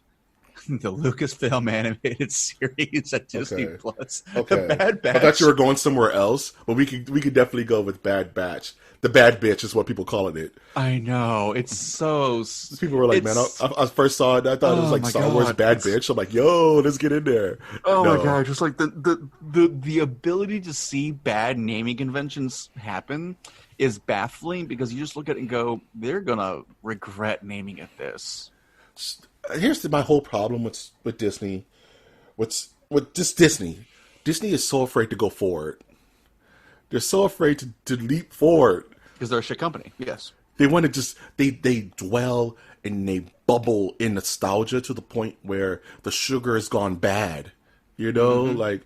the Lucasfilm animated series at Disney Okay. Plus. Okay. The Bad Batch. I thought you were going somewhere else, but we could definitely go with Bad Batch. The Bad Bitch is what people calling it. I know. It's so... People were like, man, I first saw it, I thought it was like my Star Wars God. Bad Bitch. I'm like, yo, let's get in there. Oh No. my god, just like the ability to see bad naming conventions happen is baffling because you just look at it and go, they're gonna regret naming it this. Here's my whole problem with Disney. With just Disney. Disney is so afraid to go forward. They're so afraid to leap forward. Because they're a shit company, yes. They want to just they dwell and they bubble in nostalgia to the point where the sugar has gone bad. You know, like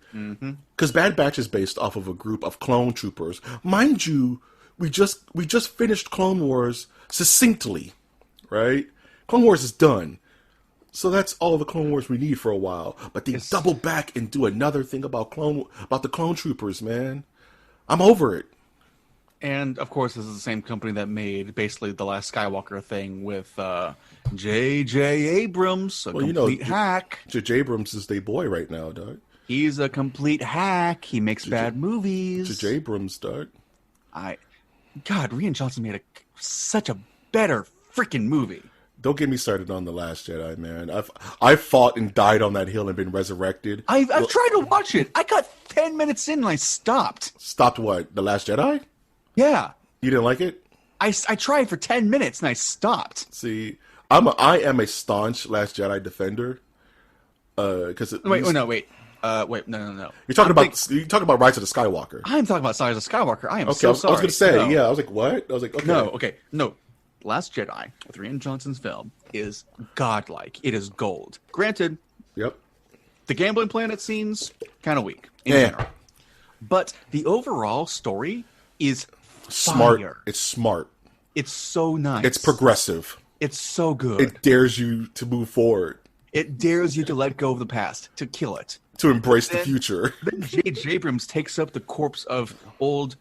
because Bad Batch is based off of a group of clone troopers. Mind you, we just finished Clone Wars succinctly, right? Clone Wars is done. So that's all the Clone Wars we need for a while. But they double back and do another thing about the clone troopers, man. I'm over it. And of course, this is the same company that made basically the last Skywalker thing with J.J. Abrams, a complete hack. J.J. Abrams is their boy right now, dog. He's a complete hack. He makes bad movies. J.J. Abrams, dog. God, Rian Johnson made such a better freaking movie. Don't get me started on The Last Jedi, man. I've fought and died on that hill and been resurrected. I've tried to watch it. I got 10 minutes in and I stopped. Stopped what? The Last Jedi? Yeah. You didn't like it? I tried for 10 minutes and I stopped. See, I am a staunch Last Jedi defender. Because No. You're talking about Rise of the Skywalker. I'm talking about Rise of Skywalker. I am Okay, so I was sorry. going to say, No. yeah. I was like, what? I was like, okay. No. Last Jedi with Rian Johnson's film is godlike. It is gold. Granted, Yep. the gambling planet scenes kind of weak in Yeah. general, but the overall story is Smart. fire. It's smart. It's so nice. It's progressive. It's so good. It dares you to move forward, It dares you to let go of the past, to kill it. to embrace the future. Then J.J. Abrams takes up the corpse of old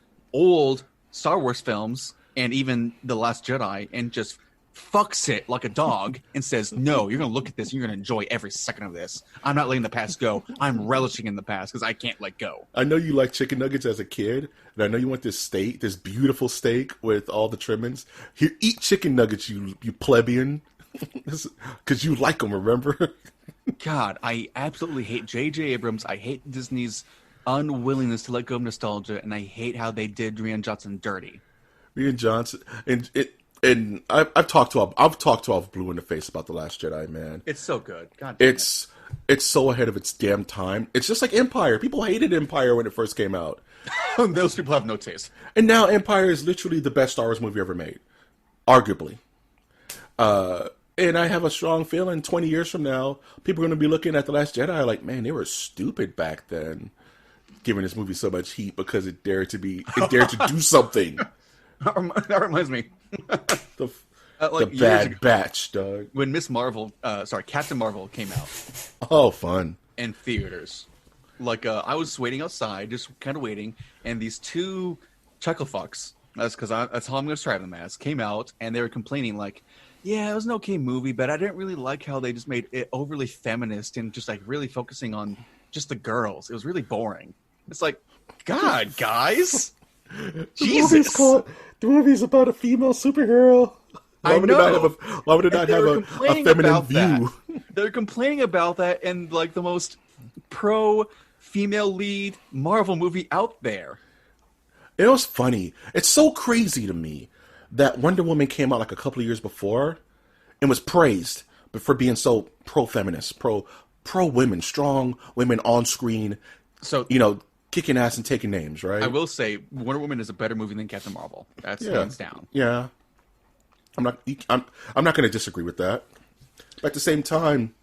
Star Wars films and even The Last Jedi and just fucks it like a dog and says, no, you're going to look at this and you're going to enjoy every second of this. I'm not letting the past go. I'm relishing in the past because I can't let go. I know you like chicken nuggets as a kid, and I know you want this steak, this beautiful steak with all the trimmings. Here, eat chicken nuggets, you plebeian, because you like them. Remember? God, I absolutely hate J.J. Abrams. I hate Disney's unwillingness to let go of nostalgia, and I hate how they did Rian Johnson dirty. Rian Johnson, and I've talked to Alf Blue in the face about The Last Jedi, man. It's so good. God damn It's so ahead of its damn time. It's just like Empire. People hated Empire when it first came out. Those people have no taste. And now Empire is literally the best Star Wars movie ever made. Arguably. And I have a strong feeling 20 years from now, people are going to be looking at The Last Jedi like, man, they were stupid back then, giving this movie so much heat because it dared to do something. That reminds me. The years Bad ago, Batch, dog. when Captain Marvel came out Oh, fun. in theaters. I was waiting outside, just kind of waiting, and these two chuckle fucks, that's how I'm going to describe them as, came out, and they were complaining yeah, it was an okay movie, but I didn't really like how they just made it overly feminist and just really focusing on just the girls. It was really boring. It's like, God, guys. Jesus. The movie's about a female superhero. Why would it not have a feminine view? They're complaining about that in the most pro-female lead Marvel movie out there. It was funny. It's so crazy to me that Wonder Woman came out a couple of years before and was praised for being so pro-feminist, pro-women, strong women on screen. So, kicking ass and taking names, right? I will say Wonder Woman is a better movie than Captain Marvel. That's hands down. Yeah. I'm not going to disagree with that. But at the same time,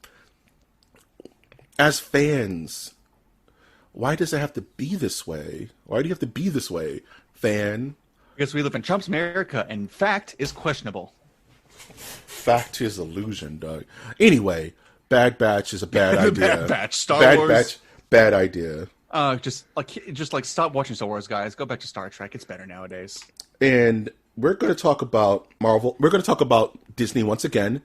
as fans, why does it have to be this way? Why do you have to be this way, fan? Because we live in Trump's America, and fact is questionable. Fact is illusion, Doug. Anyway, Bad Batch is a bad idea. Bad Batch, Star Wars. Batch, bad idea. Just stop watching Star Wars, guys. Go back to Star Trek. It's better nowadays. And we're going to talk about Marvel. We're going to talk about Disney once again.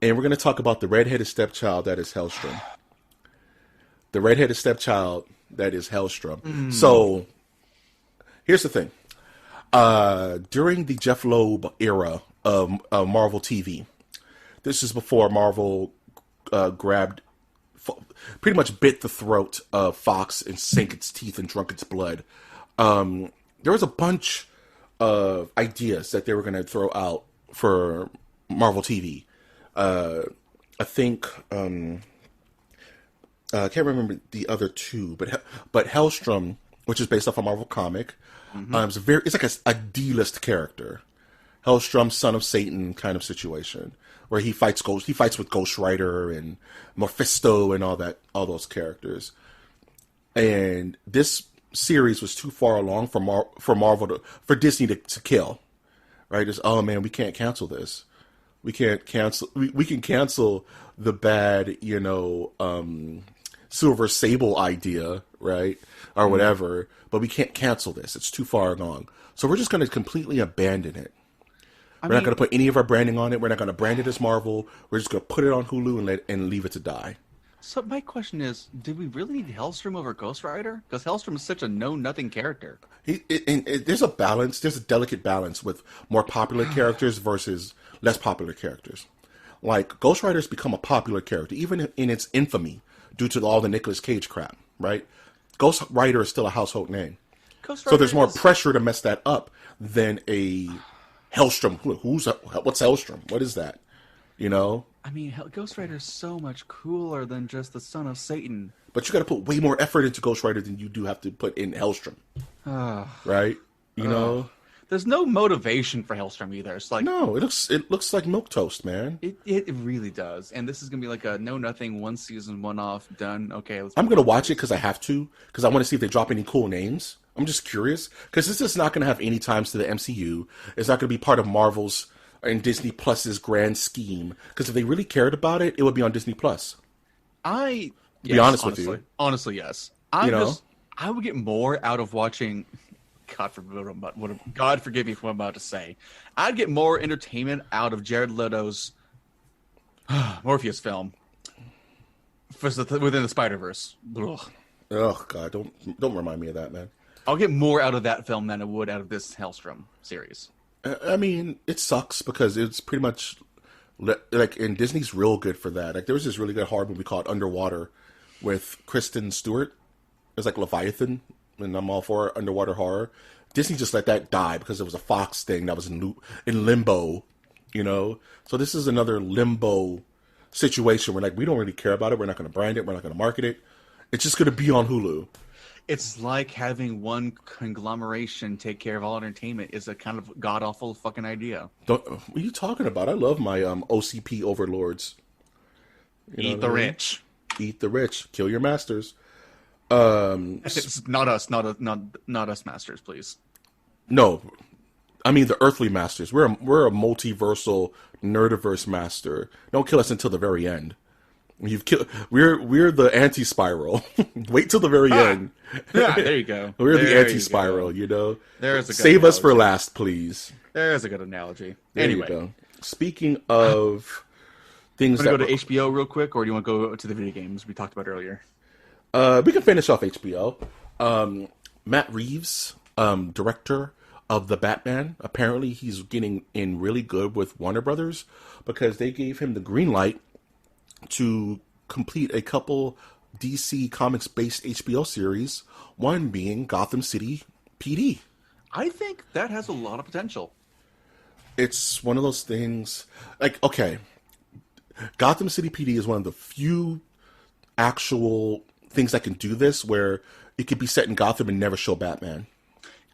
and we're going to talk about the redheaded stepchild that is Hellstrom. The redheaded stepchild that is Hellstrom. So, here's the thing. During the Jeff Loeb era of Marvel TV, this is before Marvel pretty much bit the throat of Fox and sank its teeth and drunk its blood. There was a bunch of ideas that they were going to throw out for Marvel TV. I think I can't remember the other two, but Hellstrom, which is based off a Marvel comic, it's like a D-list character. Hellstrom, son of Satan kind of situation, where he fights with Ghost Rider and Mephisto and all those characters. And this series was too far along for Disney to kill. Right? It's, oh man, we can't cancel this. We can't cancel. We can cancel the bad, Silver Sable idea, right, or whatever. But we can't cancel this. It's too far along. So we're just going to completely abandon it. We're not going to put any of our branding on it. We're not going to brand it as Marvel. We're just going to put it on Hulu and leave it to die. So my question is, did we really need Hellstrom over Ghost Rider? Because Hellstrom is such a know-nothing character. There's a balance. There's a delicate balance with more popular characters versus less popular characters. Like, Ghost Rider's become a popular character, even in its infamy, due to all the Nicolas Cage crap, right? Ghost Rider is still a household name. So there's more pressure to mess that up than a Hellstrom. What's Hellstrom? What is that? I mean, Ghost Rider is so much cooler than just the son of Satan. But you got to put way more effort into Ghost Rider than you do have to put in Hellstrom. Right? There's no motivation for Hellstrom either. It's like, no, it looks like milquetoast, man. It really does. And this is gonna be like a no-nothing, one season, one off, done. Okay, I'm gonna watch it because I have to, because I want to see if they drop any cool names. I'm just curious because this is not gonna have any ties to the MCU. It's not gonna be part of Marvel's and Disney Plus's grand scheme. Because if they really cared about it, it would be on Disney Plus. Be honest with you. Honestly, yes. I would get more out of watching. God forgive me for what I'm about to say. I'd get more entertainment out of Jared Leto's Morpheus film within the Spider-Verse. Ugh. Oh God, don't remind me of that, man. I'll get more out of that film than I would out of this Hellstrom series. I mean, it sucks because it's pretty much like, and Disney's real good for that. Like, there was this really good horror movie called Underwater with Kristen Stewart. It was like Leviathan, and I'm all for underwater horror. Disney just let that die because it was a Fox thing that was in limbo, So this is another limbo situation where, like, we don't really care about it. We're not going to brand it. We're not going to market it. It's just going to be on Hulu. It's like having one conglomeration take care of all entertainment is a kind of god-awful fucking idea. What are you talking about? I love my OCP overlords. Eat the rich. Eat the rich. Kill your masters. It's not us masters, please. No. I mean the earthly masters. We're a multiversal nerdiverse master. Don't kill us until the very end. We're the anti-spiral. Wait till the very end. Yeah, there you go. We're the anti-spiral, There's a good Save analogy. us for last, please. There's a good analogy. There Anyway, you go. Speaking of things want to go to HBO real quick, or do you want to go to the video games we talked about earlier? We can finish off HBO. Matt Reeves, director of the Batman, apparently he's getting in really good with Warner Brothers because they gave him the green light to complete a couple DC Comics-based HBO series, one being Gotham City PD. I think that has a lot of potential. It's one of those things, like, okay, Gotham City PD is one of the few actual things that can do this, where it could be set in Gotham and never show Batman.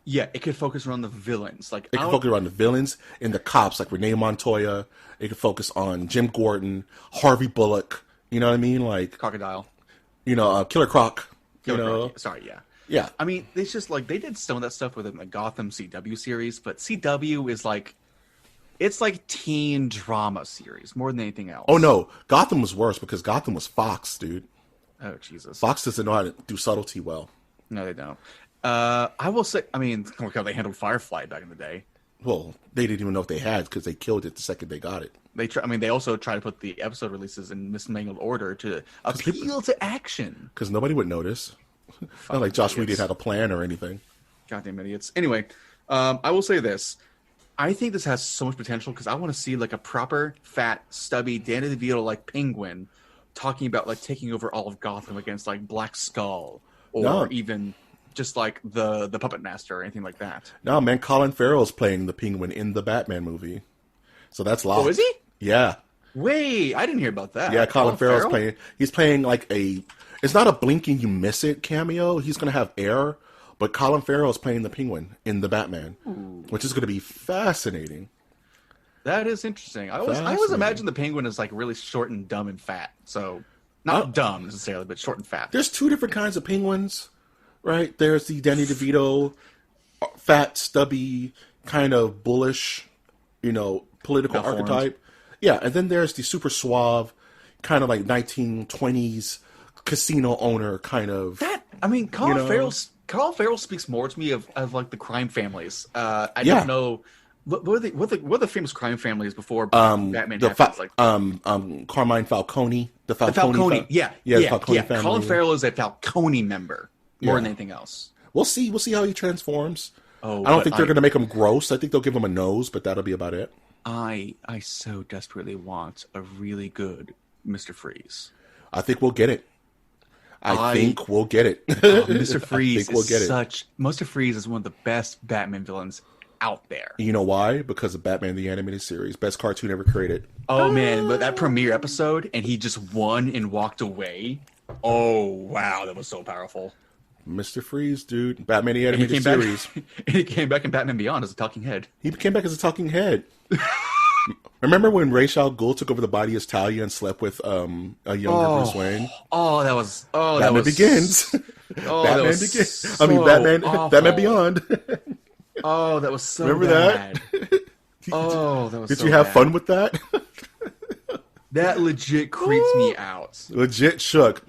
Yeah, it could focus around the villains. It could focus around the villains and the cops, like Renee Montoya. It could focus on Jim Gordon, Harvey Bullock. You know what I mean? Like Crocodile. Killer Croc. Croc. Sorry, yeah. Yeah. I mean, it's just like they did some of that stuff within the Gotham CW series, but CW is like, it's like teen drama series more than anything else. Oh no, Gotham was worse because Gotham was Fox, dude. Oh Jesus. Fox doesn't know how to do subtlety well. No, they don't. I will say, I mean, look how they handled Firefly back in the day. Well, they didn't even know if they had because they killed it the second they got it. They also try to put the episode releases in mismangled order to appeal to action. Because nobody would notice. Not like Josh Whedon had a plan or anything. Goddamn idiots. Anyway, I will say this. I think this has so much potential because I want to see like a proper, fat, stubby, Danny DeVito like penguin talking about like taking over all of Gotham against like Black Skull or even just like the Puppet Master or anything like that. No, man, Colin Farrell's playing the Penguin in the Batman movie. So that's locked. Oh, is he? Yeah. Wait, I didn't hear about that. Yeah, Colin Farrell's playing. He's playing like it's not a blinking you miss it cameo. He's going to have air, but Colin Farrell's playing the Penguin in the Batman, which is going to be fascinating. That is interesting. I always imagine the Penguin is like really short and dumb and fat. So not dumb necessarily, but short and fat. There's two different kinds of penguins, right? There's the Danny DeVito, fat, stubby, kind of bullish, political archetype. Yeah, and then there's the super suave, kind of like 1920s casino owner kind of. Colin Farrell speaks more to me of like the crime families. I don't know what are the famous crime families before Batman happens. Carmine Falcone, the Falcone. Falcone family. Colin Farrell is a Falcone member more than anything else. We'll see how he transforms. Oh, I don't think they're going to make him gross. I think they'll give him a nose, but that'll be about it. I so desperately want a really good Mr. Freeze. I think we'll get it. Mr. Freeze Mr. Freeze is one of the best Batman villains out there. You know why? Because of Batman the Animated Series. Best cartoon ever created. Oh, man. But that premiere episode, and he just won and walked away. Oh, wow. That was so powerful. Mr. Freeze, dude. Batman the Animated Series. And he came back in Batman Beyond as a talking head. He came back as a talking head. Remember when Ra's al Ghul took over the body as Talia and slept with a younger Bruce Wayne? Batman Begins. Batman Begins. So Batman Beyond. That was so Remember bad. that? That was Did you have fun with that? That legit creeps me out. Legit shook.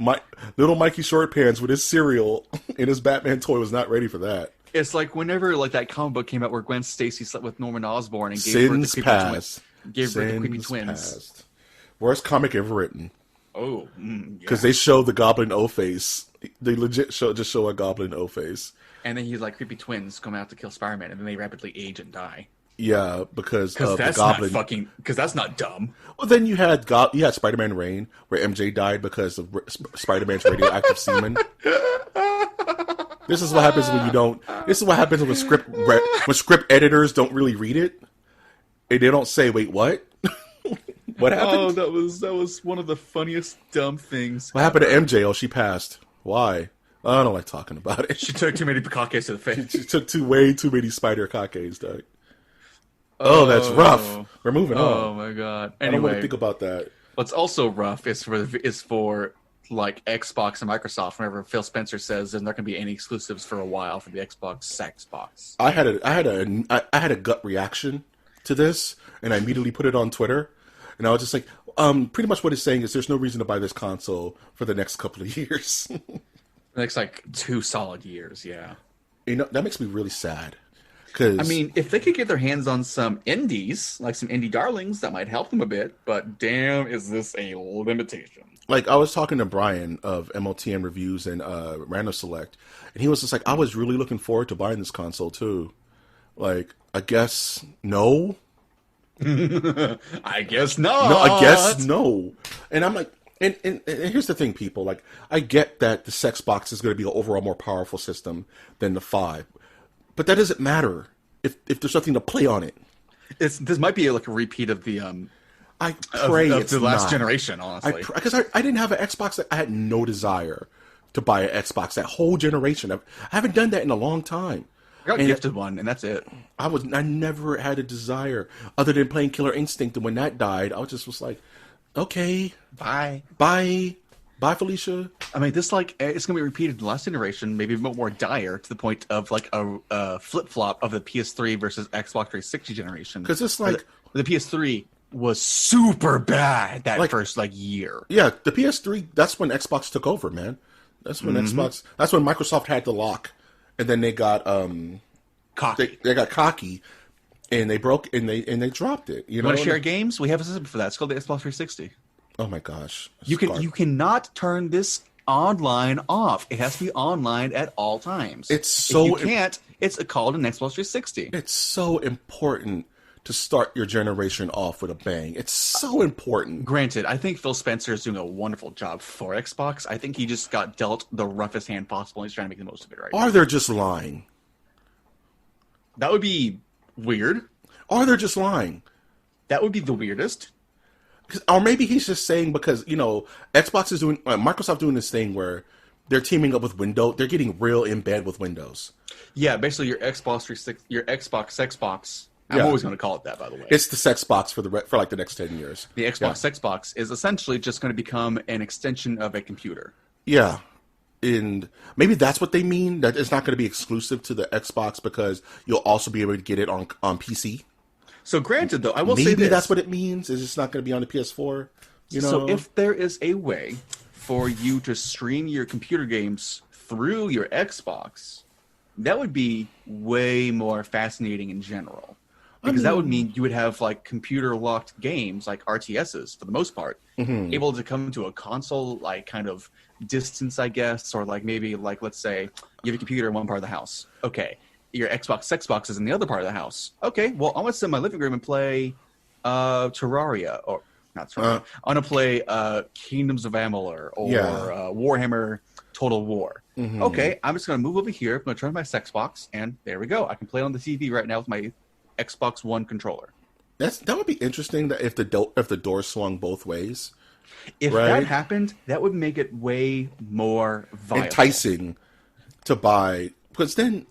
Little Mikey Short Pants with his cereal and his Batman toy was not ready for that. It's like whenever like that comic book came out where Gwen Stacy slept with Norman Osborn and gave birth to creepy twins. Gave birth to creepy twins. Past. Worst comic ever written. Oh, because they show the Goblin O-face. They legit show a Goblin O-face. And then he's like creepy twins come out to kill Spider-Man, and then they rapidly age and die. Yeah, because of that's the Goblin. Because that's not dumb. Well, then you had Spider-Man Reign, where MJ died because of Spider-Man's radioactive semen. This is what happens when you don't. This is what happens when script editors don't really read it, and they don't say, "Wait, what? What happened?" Oh, that was one of the funniest dumb things. What happened to MJ? Oh, she passed. Why? I don't like talking about it. She took too many Bukakes to the face. She took way too many spider kakes, Doug. Oh, that's rough. We're moving on. Oh my god. Anyway, I don't want to think about that. What's also rough is for like Xbox and Microsoft. Whenever Phil Spencer says there's not going to be any exclusives for a while for the Xbox. I had a gut reaction to this, and I immediately put it on Twitter, and I was just like, pretty much what it's saying is there's no reason to buy this console for the next couple of years. The next 2 solid years, yeah. That makes me really sad. Cause, I mean, if they could get their hands on some indies, like some indie darlings, that might help them a bit. But damn, is this a limitation? Like, I was talking to Brian of MOTN Reviews and Random Select, and he was just like, I was really looking forward to buying this console, too. Like, I guess no. I guess not. No, I guess no. And I'm like, and here's the thing, people. Like, I get that the Xbox is going to be an overall more powerful system than the 5. But that doesn't matter if there's nothing to play on it. This might be a repeat of the I pray of it's the last not. generation, honestly. Because I didn't have an Xbox. I had no desire to buy an Xbox that whole generation. I haven't done that in a long time. I got gifted one, and that's it. I never had a desire other than playing Killer Instinct, and when that died, I was like, okay, bye, Felicia. I mean, this it's gonna be repeated in the last generation, maybe a bit more dire to the point of a flip flop of the PS3 versus Xbox 360 generation. Because it's the PS3 was super bad that first year. Yeah, the PS3. That's when Xbox took over, man. That's when Xbox. That's when Microsoft had the lock, and then they got cocky. They got cocky, and they broke and they dropped it. You want to share games? We have a system for that. It's called the Xbox 360. Oh my gosh! You cannot turn this online off. It has to be online at all times. It's so if you can't. It's called an Xbox 360. It's so important to start your generation off with a bang. It's so important. Granted, I think Phil Spencer is doing a wonderful job for Xbox. I think he just got dealt the roughest hand possible, and he's trying to make the most of it right now. Or they're just lying. That would be weird. Or they're just lying. That would be the weirdest. Or maybe he's just saying because, Xbox is doing, Microsoft doing this thing where they're teaming up with Windows. They're getting real in bed with Windows. Yeah, basically your Xbox. I'm always going to call it that, by the way. It's the Sexbox for the next 10 years. The Xbox Xbox is essentially just going to become an extension of a computer. Yeah. And maybe that's what they mean, that it's not going to be exclusive to the Xbox because you'll also be able to get it on PC. So granted, though, I will say this. Maybe that's what it means. It's just not going to be on the PS4. So if there is a way for you to stream your computer games through your Xbox, that would be way more fascinating in general. Because that would mean you would have like computer locked games like RTSs for the most part, able to come to a console like kind of distance, I guess, or like maybe like let's say you have a computer in one part of the house. Okay, your Xbox is in the other part of the house. Okay, well I'm gonna sit in my living room and play Terraria or not Terraria. I'm gonna play Kingdoms of Amalur or Warhammer Total War. Okay, I'm just gonna move over here. I'm gonna turn on my Xbox, and there we go. I can play on the TV right now with my Xbox One controller. That would be interesting. That if the door swung both ways, if that happened, that would make it way more viable. Enticing to buy. But then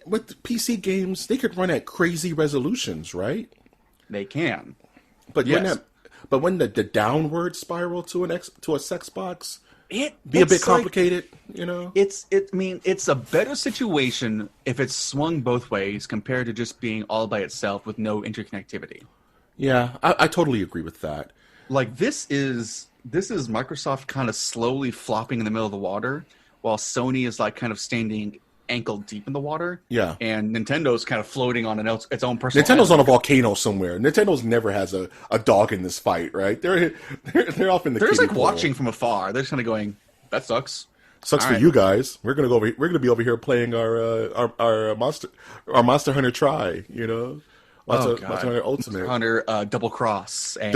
with PC games, they could run at crazy resolutions, right? They can, but when the downward spiral to a Xbox. It's a bit complicated, It's a better situation if it's swung both ways compared to just being all by itself with no interconnectivity. Yeah, I totally agree with that. Like this is Microsoft kind of slowly flopping in the middle of the water, while Sony is like kind of standing ankle deep in the water. Yeah, and Nintendo's kind of floating on its own personal. Nintendo's on a volcano somewhere. Nintendo's never has a dog in this fight, right? They're off in the. They're just like watching from afar. They're just kind of going, "That sucks. Sucks for you guys. We're gonna go. We're gonna be over here playing our Monster Hunter Try. Monster Hunter Ultimate, Monster Hunter Double Cross, and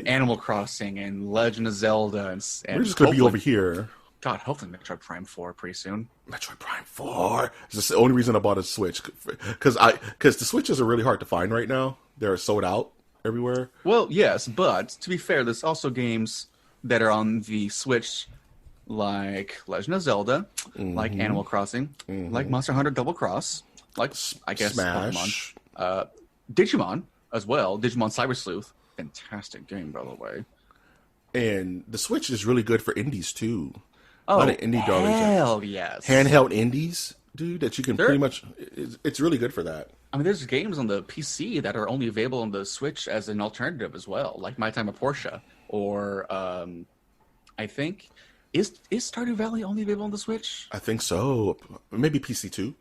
Animal Crossing, and Legend of Zelda, and we're just gonna be over here. God, hopefully Metroid Prime 4 pretty soon. Metroid Prime 4. This is the only reason I bought a Switch. Because the Switches are really hard to find right now. They're sold out everywhere. Well, yes, but to be fair, there's also games that are on the Switch like Legend of Zelda, like Animal Crossing, like Monster Hunter Double Cross, like, I guess, Smash. Pokemon. Digimon as well. Digimon Cyber Sleuth. Fantastic game, by the way. And the Switch is really good for indies, too. Oh, hell yes. Handheld indies, dude, that you can pretty much... It's really good for that. I mean, there's games on the PC that are only available on the Switch as an alternative as well, like My Time at Portia, or I think... Is Stardew Valley only available on the Switch? I think so. Maybe PC too.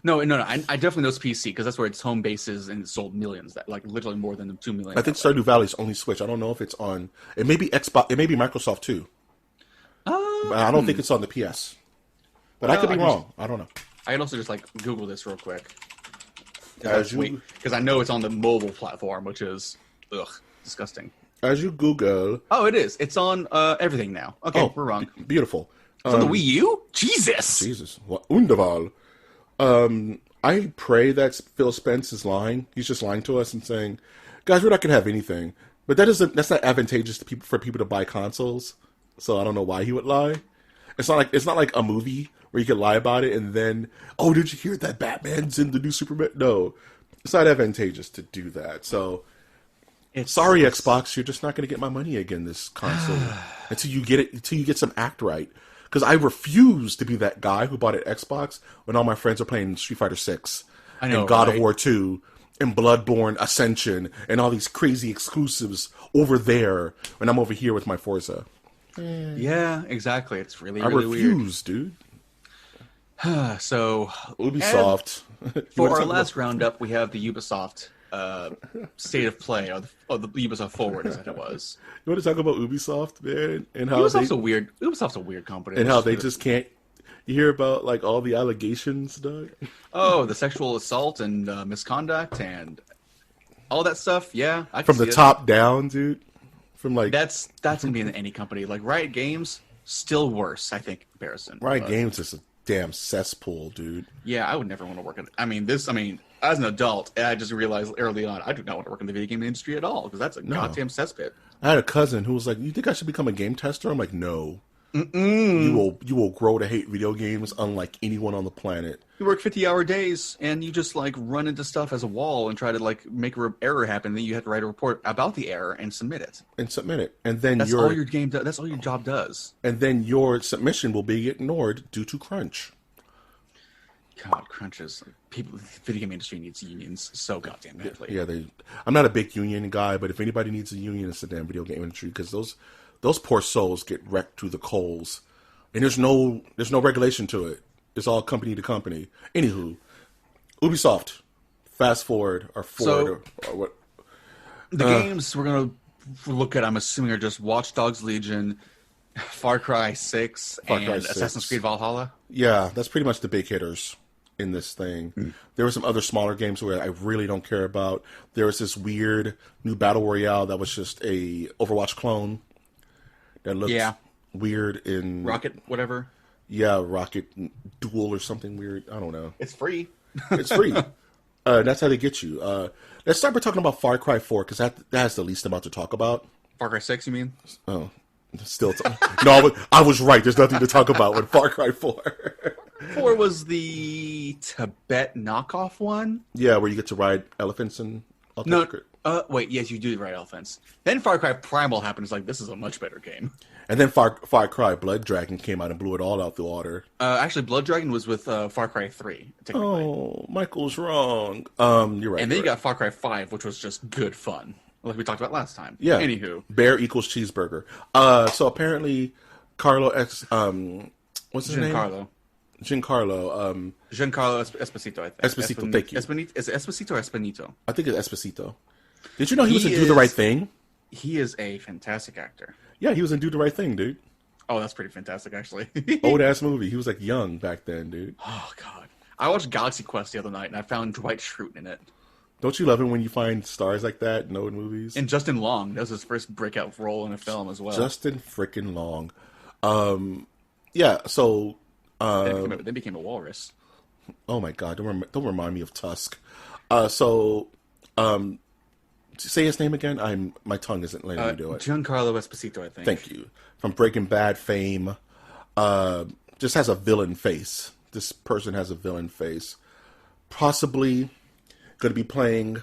No. I definitely know it's PC, because that's where its home base is, and it sold millions, like literally more than 2 million. I think Stardew Valley's only Switch. I don't know if it's on... It may be Xbox. It may be Microsoft too. But I don't think it's on the PS. But I could be wrong. I don't know. I can also just Google this real quick. Because I know it's on the mobile platform, which is disgusting. As you Google... Oh, it is. It's on everything now. Okay, we're wrong. Beautiful. It's on the Wii U? Jesus. Wunderbar. I pray that Phil Spence is lying. He's just lying to us and saying, guys, we're not going to have anything. But that's not advantageous to for people to buy consoles. So I don't know why he would lie. It's not like a movie where you can lie about it and then, oh, did you hear that Batman's in the new Superman? No, it's not advantageous to do that. So, sorry, Xbox, you're just not going to get my money again this console until you get some act right. Because I refuse to be that guy who bought an Xbox when all my friends are playing Street Fighter 6 and God of War 2 and Bloodborne Ascension and all these crazy exclusives over there when I'm over here with my Forza. Yeah, exactly. It's really I refuse, weird. Dude. So Ubisoft. for our last roundup, we have the Ubisoft state of play, or the Ubisoft Forward, as it was. You want to talk about Ubisoft, man, and how Ubisoft's a weird company, and how they just can't. You hear about like all the allegations, Doug? Oh, the sexual assault and misconduct and all that stuff. Yeah, I can From see the it. top down, dude. From like That's gonna be in any company. Like Riot Games, still worse, I think, in comparison. Riot But, Games is a damn cesspool, dude. Yeah, I would never want to work in. I mean, as an adult, I just realized early on I do not want to work in the video game industry at all because that's a goddamn cesspit. I had a cousin who was like, "You think I should become a game tester?" I'm like, "No. You will grow to hate video games unlike anyone on the planet." You work 50-hour days and you just like run into stuff as a wall and try to like make an error happen. Then you have to write a report about the error and submit it. And then That's all your game does. That's all your job does. And then your submission will be ignored due to crunch. God, crunches. People, the video game industry needs unions so goddamn badly. Yeah, I'm not a big union guy, but if anybody needs a union, it's the damn video game industry because those poor souls get wrecked through the coals, and there's no regulation to it. It's all company to company. Anywho, Ubisoft, fast forward or forward or what? The games we're gonna look at, I'm assuming, are just Watch Dogs Legion, Far Cry 6, and Assassin's Creed Valhalla. Yeah, that's pretty much the big hitters in this thing. There were some other smaller games where I really don't care about. There was this weird new battle royale that was just a Overwatch clone that looked weird in Rocket, whatever. Yeah, Rocket Duel or something weird. I don't know. It's free. It's free. That's how they get you. Let's start by talking about Far Cry 4 because that has the least amount to talk about. Far Cry 6, you mean? Oh, still. No, I was right. There's nothing to talk about with Far Cry 4. 4 was the Tibet knockoff one? Yeah, where you get to ride elephants and all that. No, wait, yes, you do ride elephants. Then Far Cry Primal happened. It's like, this is a much better game. And then Far Cry Blood Dragon came out and blew it all out the water. Actually, Blood Dragon was with Far Cry 3, technically. Oh, Michael's wrong. You're right. And then you got Far Cry 5, which was just good fun, like we talked about last time. Yeah. Anywho. Bear equals cheeseburger. So apparently, Carlo what's his name? Giancarlo. Giancarlo Esposito, I think. Esposito, thank you. Is it Esposito or Esposito? I think it's Esposito. Did you know he was in Do the Right Thing? He is a fantastic actor. Yeah, he was in Do the Right Thing, dude. Oh, that's pretty fantastic, actually. Old ass movie. He was like young back then, dude. Oh God, I watched Galaxy Quest the other night and I found Dwight Schrute in it. Don't you love it when you find stars like that in old movies? And Justin Long, that was his first breakout role in a film as well. Justin frickin' Long. Yeah. So. Then became a walrus. Oh my God! Don't remind me of Tusk. Say his name again. My tongue isn't letting me do it. Giancarlo Esposito, I think. Thank you. From Breaking Bad fame, just has a villain face. This person has a villain face. Possibly going to be playing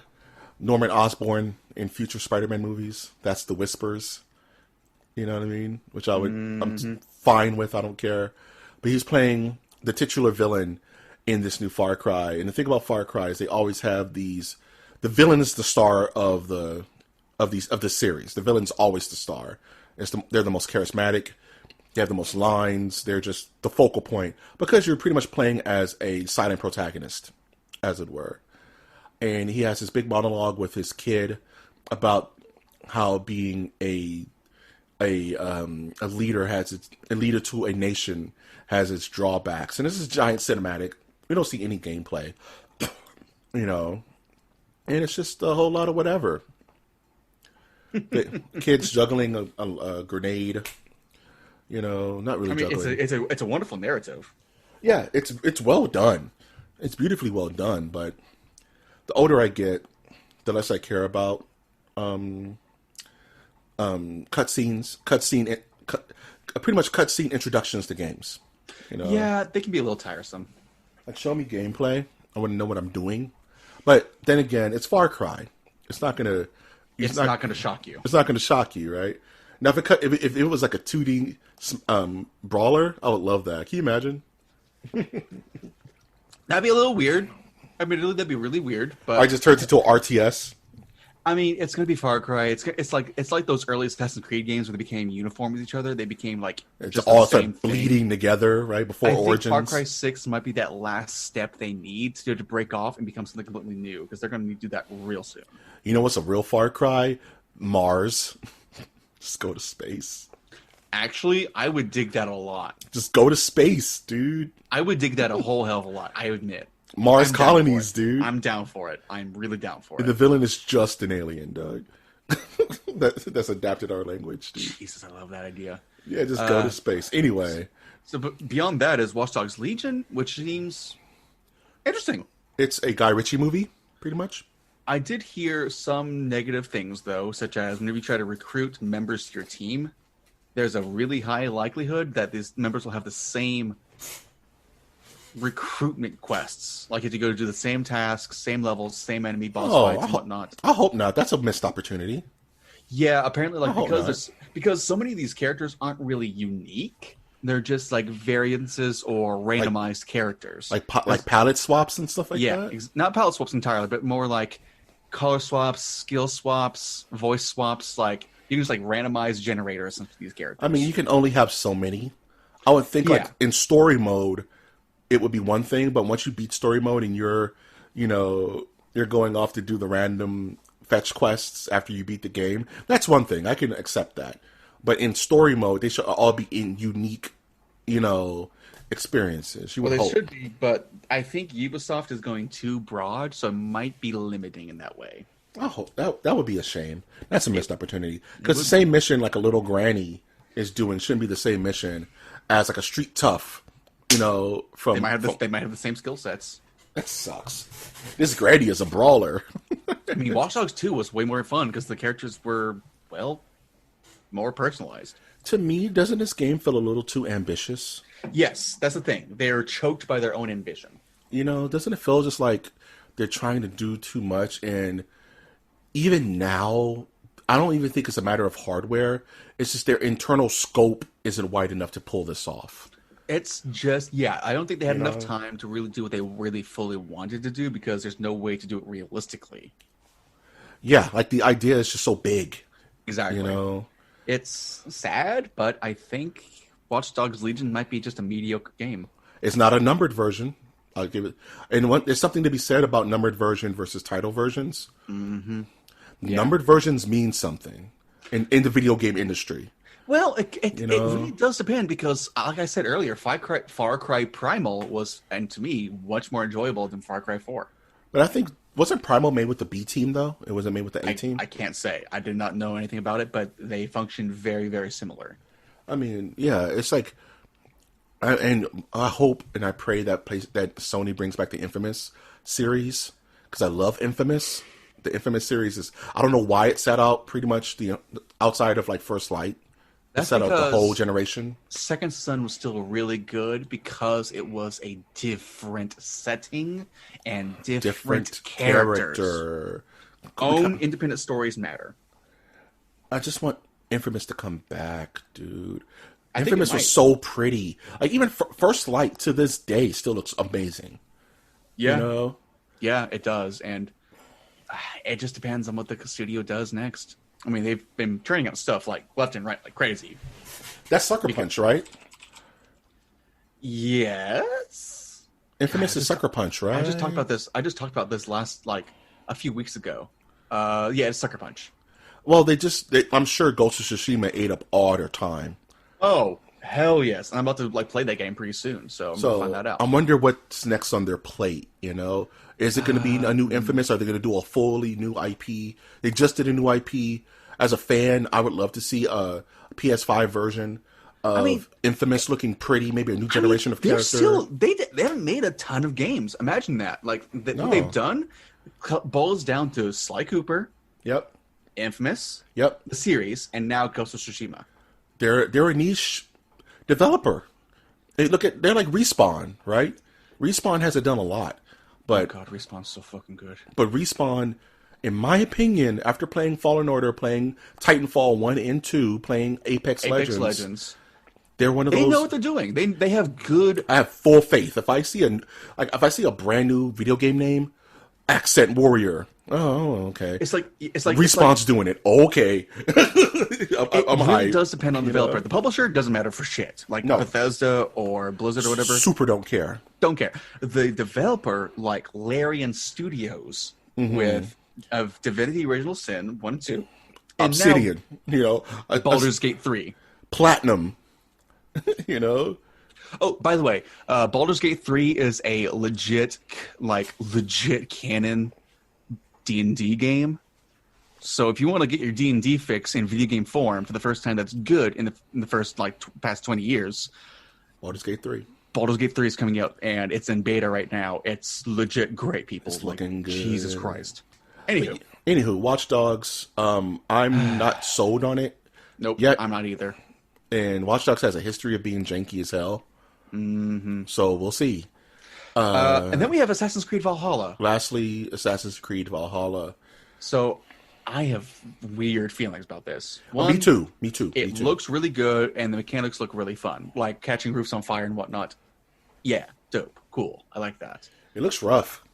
Norman Osborn in future Spider-Man movies. That's the whispers. You know what I mean? Which I'm fine with. I don't care. But he's playing the titular villain in this new Far Cry. And the thing about Far Cry is they always have these. The villain is the star of the series. The villain's always the star. They're the most charismatic. They have the most lines. They're just the focal point because you're pretty much playing as a silent protagonist, as it were. And he has this big monologue with his kid about how being a leader a leader to a nation has its drawbacks. And this is giant cinematic. We don't see any gameplay, you know. And it's just a whole lot of whatever. The kids juggling a grenade, you know, not really juggling. It's a wonderful narrative. Yeah, it's well done. It's beautifully well done, but the older I get, the less I care about cutscenes, pretty much cutscene introductions to games. You know? Yeah, they can be a little tiresome. Like, show me gameplay. I want to know what I'm doing. But then again, it's Far Cry. It's not gonna. It's not gonna shock you. It's not gonna shock you, right? Now, if it was like a 2D brawler, I would love that. Can you imagine? That'd be a little weird. I mean, that'd be really weird. But I just turned into an RTS. I mean, it's going to be Far Cry. It's like those early Assassin's Creed games where they became uniform with each other. They became like It's just all the same start bleeding thing. together, right, before I think Origins. Far Cry 6 might be that last step they need to break off and become something completely new because they're going to need to do that real soon. You know what's a real Far Cry? Mars. Just go to space. Actually, I would dig that a lot. Just go to space, dude. I would dig that a whole hell of a lot, I admit. Mars I'm down colonies, for it. dude. I'm down for it. I'm really down for The it. villain is just an alien, Doug. That's adapted our language, dude. Jesus, I love that idea. Yeah, just go to space. Anyway, So, but beyond that is Watch Dogs Legion, which seems interesting. it's a Guy Ritchie movie, pretty much. I did hear some negative things, though, such as whenever you try to recruit members to your team, there's a really high likelihood that these members will have the same recruitment quests. Like if you go to do the same tasks, same levels, same enemy boss fights and whatnot. I hope not. That's a missed opportunity. Yeah, apparently, like hope because so many of these characters aren't really unique. They're just like variances or randomized characters. Like palette swaps and stuff like Yeah, that? not palette swaps entirely, but more like color swaps, skill swaps, voice swaps. Like you can just like randomize generators of these characters. I mean, you can only have so many. I would think like Yeah. in story mode, it would be one thing, but once you beat story mode and you're going off to do the random fetch quests after you beat the game, that's one thing. I can accept that. But in story mode, they should all be in unique, experiences. You would Well, they hope. should be, but I think Ubisoft is going too broad, so it might be limiting in that way. I hope that would be a shame. That's a missed opportunity. Because the same mission like a little granny is doing shouldn't be the same mission as like a street tough. From They might have the same skill sets. that sucks. This granny is a brawler. I mean, Watch Dogs 2 was way more fun because the characters were, well, more personalized. To me, doesn't this game feel a little too ambitious? Yes, that's the thing. They're choked by their own ambition. Doesn't it feel just like they're trying to do too much? And even now, I don't even think it's a matter of hardware. It's just their internal scope isn't wide enough to pull this off. It's just, yeah, I don't think they had enough time to really do what they really fully wanted to do because there's no way to do it realistically. Yeah, like the idea is just so big. Exactly. It's sad, but I think Watch Dogs Legion might be just a mediocre game. It's not a numbered version. I'll give it. And there's something to be said about numbered version versus title versions. Mm-hmm. Yeah. Numbered versions mean something in the video game industry. Well, it really does depend because, like I said earlier, Far Cry Primal was, and to me, much more enjoyable than Far Cry 4. But I think, wasn't Primal made with the B team, though? It wasn't made with the A team? I can't say. I did not know anything about it, but they function very, very similar. I mean, yeah, it's like, and I hope and I pray that Sony brings back the Infamous series, because I love Infamous. The Infamous series is, I don't know why it set out pretty much the outside of like First Light. That's set out the because whole generation. Second Son was still really good because it was a different setting and different characters. Character. Own independent stories matter. I just want Infamous to come back, dude. I think Infamous it was might. so pretty. Like even First Light to this day still looks amazing. Yeah, yeah, it does, and it just depends on what the studio does next. I mean, they've been turning out stuff like left and right like crazy. That's Sucker Punch, right? Yes. Infamous is Sucker Punch, right? I just talked about this last like a few weeks ago. Yeah, it's Sucker Punch. Well, I'm sure Ghost of Tsushima ate up all their time. Oh, hell yes. And I'm about to play that game pretty soon, so I'm going to find that out. I wonder what's next on their plate, Is it going to be a new Infamous? Are they going to do a fully new IP? They just did a new IP. As a fan, I would love to see a PS5 version of Infamous looking pretty, maybe a new generation of character. They haven't made a ton of games. Imagine that. Like, what they've done boils down to Sly Cooper, Yep. Infamous, Yep. the series, and now Ghost of Tsushima. They're a niche developer. They're like Respawn, right? Respawn hasn't done a lot, but God, Respawn's so fucking good. But Respawn, in my opinion, after playing Fallen Order, playing Titanfall 1 and 2, playing Apex Legends, they're one of those. They know what they're doing. They have good. I have full faith. If I see a brand new video game name, accent warrior. Oh, okay. It's like Respawn's doing it. Okay. I'm it really hyped, does depend on the developer. know? The publisher doesn't matter for shit. Like No. Bethesda or Blizzard or whatever. Super don't care. Don't care. The developer, like Larian Studios, with of Divinity Original Sin 1 and 2. And Obsidian, Baldur's Gate 3. Platinum, you know? Oh, by the way, Baldur's Gate 3 is a legit canon D&D game. So if you want to get your D&D fix in video game form for the first time, that's good in the first past 20 years. Baldur's Gate 3. Baldur's Gate 3 is coming out, and it's in beta right now. It's legit great, people. It's looking good. Jesus Christ. Anywho, Watch Dogs. I'm not sold on it. Nope, yet. I'm not either. And Watch Dogs has a history of being janky as hell. Mm-hmm. So we'll see. And then we have Assassin's Creed Valhalla. Lastly, Assassin's Creed Valhalla. So I have weird feelings about this. Me too. It looks really good, and the mechanics look really fun. Like catching roofs on fire and whatnot. Yeah, dope. Cool. I like that. It looks rough.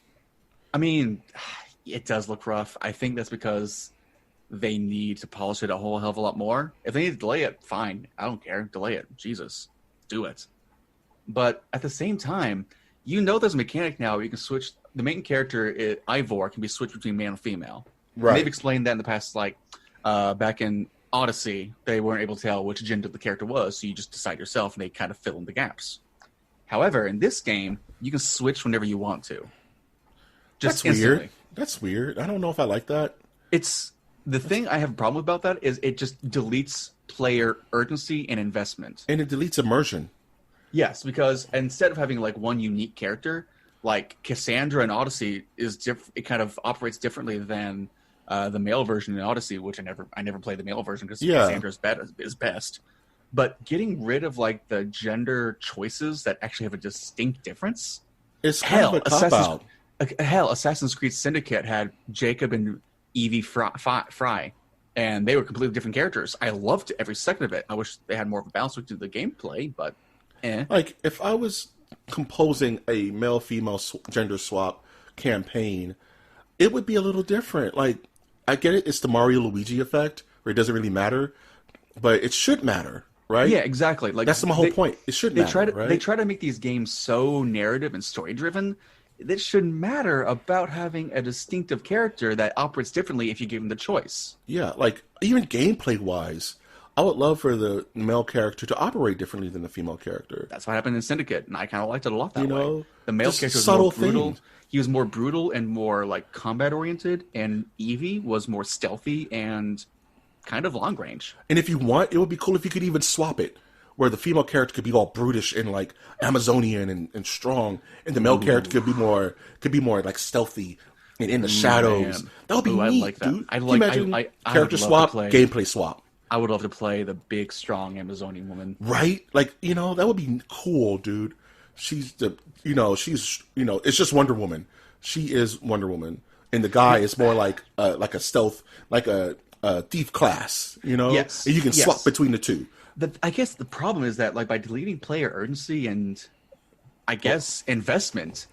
I mean, it does look rough. I think that's because they need to polish it a whole hell of a lot more. If they need to delay it, fine. I don't care. Delay it. Jesus. Do it. But at the same time, there's a mechanic now where you can switch. The main character, Ivor, can be switched between male and female. Right. And they've explained that in the past, back in Odyssey, they weren't able to tell which gender the character was, so you just decide yourself, and they kind of fill in the gaps. However, in this game, you can switch whenever you want to. That's weird. That's weird. I don't know if I like that. The thing I have a problem about that is it just deletes player urgency and investment. And it deletes immersion. Yes, because instead of having one unique character, like Cassandra in Odyssey it kind of operates differently than the male version in Odyssey, which I never played the male version because Cassandra is best. But getting rid of the gender choices that actually have a distinct difference. It's kind of a cop-out. Assassin's Creed Syndicate had Jacob and Evie Fry, and they were completely different characters. I loved every second of it. I wish they had more of a balance to the gameplay, but if I was composing a male-female gender swap campaign, it would be a little different. I get it. It's the Mario Luigi effect, where it doesn't really matter, but it should matter. Right? Yeah, exactly. That's my whole point. It should matter, right? They try to make these games so narrative and story-driven that it should matter about having a distinctive character that operates differently if you give them the choice. Yeah, even gameplay-wise, I would love for the male character to operate differently than the female character. That's what happened in Syndicate, and I kind of liked it a lot that way. The male character was more brutal. He was more brutal and more combat-oriented, and Evie was more stealthy and kind of long range. And if you want, it would be cool if you could even swap it, where the female character could be all brutish and Amazonian and strong, and the male character could be more stealthy and in the shadows. Man. That would be neat, like that. dude. Imagine character swap, gameplay swap. I would love to play the big, strong Amazonian woman. Right? That would be cool, dude. She's it's just Wonder Woman. She is Wonder Woman, and the guy is more like a stealth, like a thief class, Yes. And you can swap between the two. I guess the problem is that by deleting player urgency and I guess investment,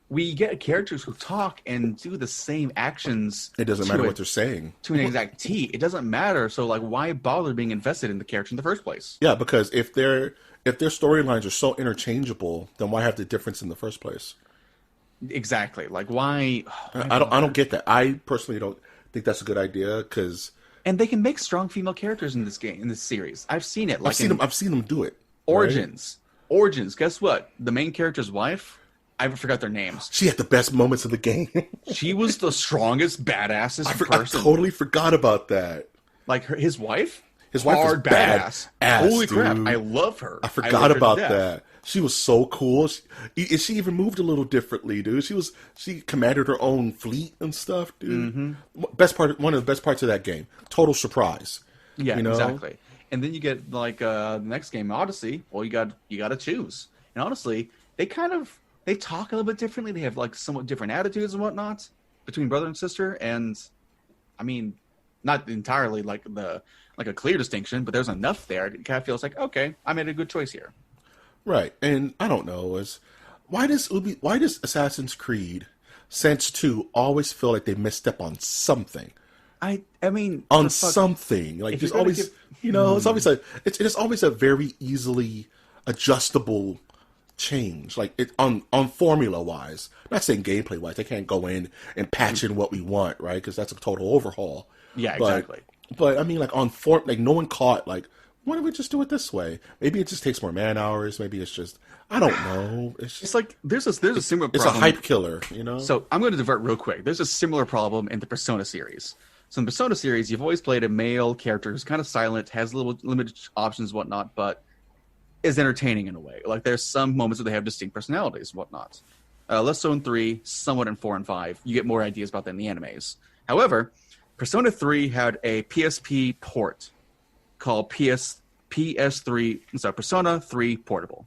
we get characters who talk and do the same actions. It doesn't matter what they're saying to an exact T. It doesn't matter. So why bother being invested in the character in the first place? Yeah, because if their storylines are so interchangeable, then why have the difference in the first place? Exactly. Why? I don't get that. I personally don't think that's a good idea because. And they can make strong female characters in this series. I've seen it. I've seen them do it. Origins. Right? Origins. Guess what? The main character's wife. I forgot their names. She had the best moments of the game. She was the strongest, baddasses person. I totally forgot about that. His wife. His wife was badass. Holy crap! I love her. I forgot about that. She was so cool. She even moved a little differently, dude. She commanded her own fleet and stuff, dude. Mm-hmm. One of the best parts of that game. Total surprise. Yeah, exactly. And then you get the next game, Odyssey. Well, you got to choose. And honestly, they talk a little bit differently. They have somewhat different attitudes and whatnot between brother and sister. And I mean, not entirely a clear distinction, but there's enough there. It kind of feels like, okay, I made a good choice here. Right, and I don't know why does Assassin's Creed since 2 always feel like they misstep on something. I mean, On something. Like, there's always, it's always it's always a very easily adjustable change. Like, on formula-wise. I'm not saying gameplay-wise. They can't go in and patch in what we want, right? Because that's a total overhaul. Yeah, exactly. But I mean, like, like, no one caught, like, why don't we just do it this way? Maybe it just takes more man hours. Maybe it's just, I don't know. It's like, there's a similar problem. It's a hype killer, So I'm going to divert real quick. There's a similar problem in the Persona series. So in the Persona series, you've always played a male character who's kind of silent, has little limited options and whatnot, but is entertaining in a way. Like, there's some moments where they have distinct personalities and whatnot. Less so in 3, somewhat in 4 and 5. You get more ideas about that in the animes. However, Persona 3 had a PSP port called Persona 3 Portable.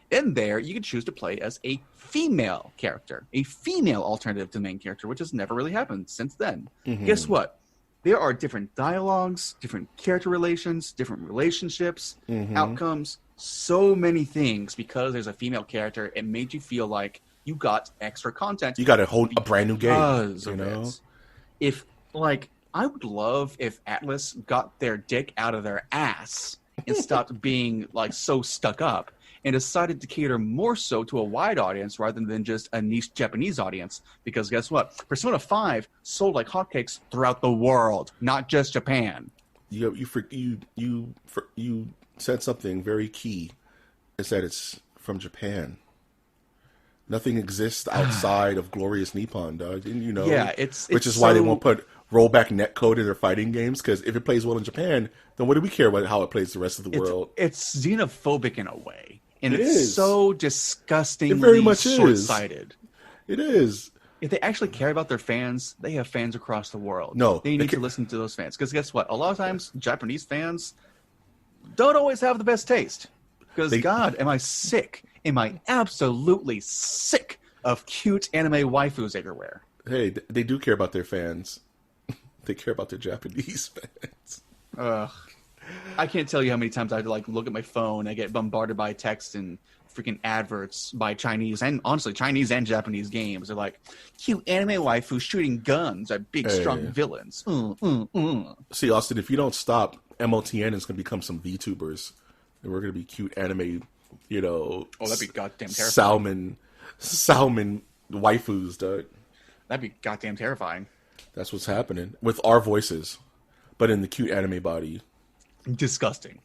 In there, you could choose to play as a female character, a female alternative to the main character, which has never really happened since then. Mm-hmm. Guess what? There are different dialogues, different character relations, different relationships, outcomes, so many things. Because there's a female character, it made you feel like you got extra content. You got a brand new game. If, like, I would love if Atlas got their dick out of their ass and stopped being, like, so stuck up and decided to cater more so to a wide audience rather than just a niche Japanese audience. Because guess what? Persona 5 sold like hotcakes throughout the world, not just Japan. You said something very key. Is that it's from Japan. Nothing exists outside of glorious Nippon, dog. Didn't you know? Yeah, which is why they won't put rollback netcode in their fighting games, because if it plays well in Japan, then what do we care about how it plays the rest of the world? It's xenophobic in a way. And it it's is. So disgustingly it very much short-sighted. It is. If they actually care about their fans, they have fans across the world. No. They need to listen to those fans. Because guess what? A lot of times, Japanese fans don't always have the best taste. Because, God, am I sick? Am I absolutely sick of cute anime waifus everywhere? Hey, they do care about their fans. They care about their Japanese fans. I can't tell you how many times I look at my phone. I get bombarded by text and freaking adverts by Chinese and honestly Chinese and Japanese games. They're like, cute anime waifu shooting guns at big strong villains. See, Austin, if you don't stop, MOTN is going to become some VTubers, and we're going to be cute anime. That'd be goddamn terrifying. Salmon waifus, dude. That'd be goddamn terrifying. That's what's happening with our voices, but in the cute anime body. Disgusting.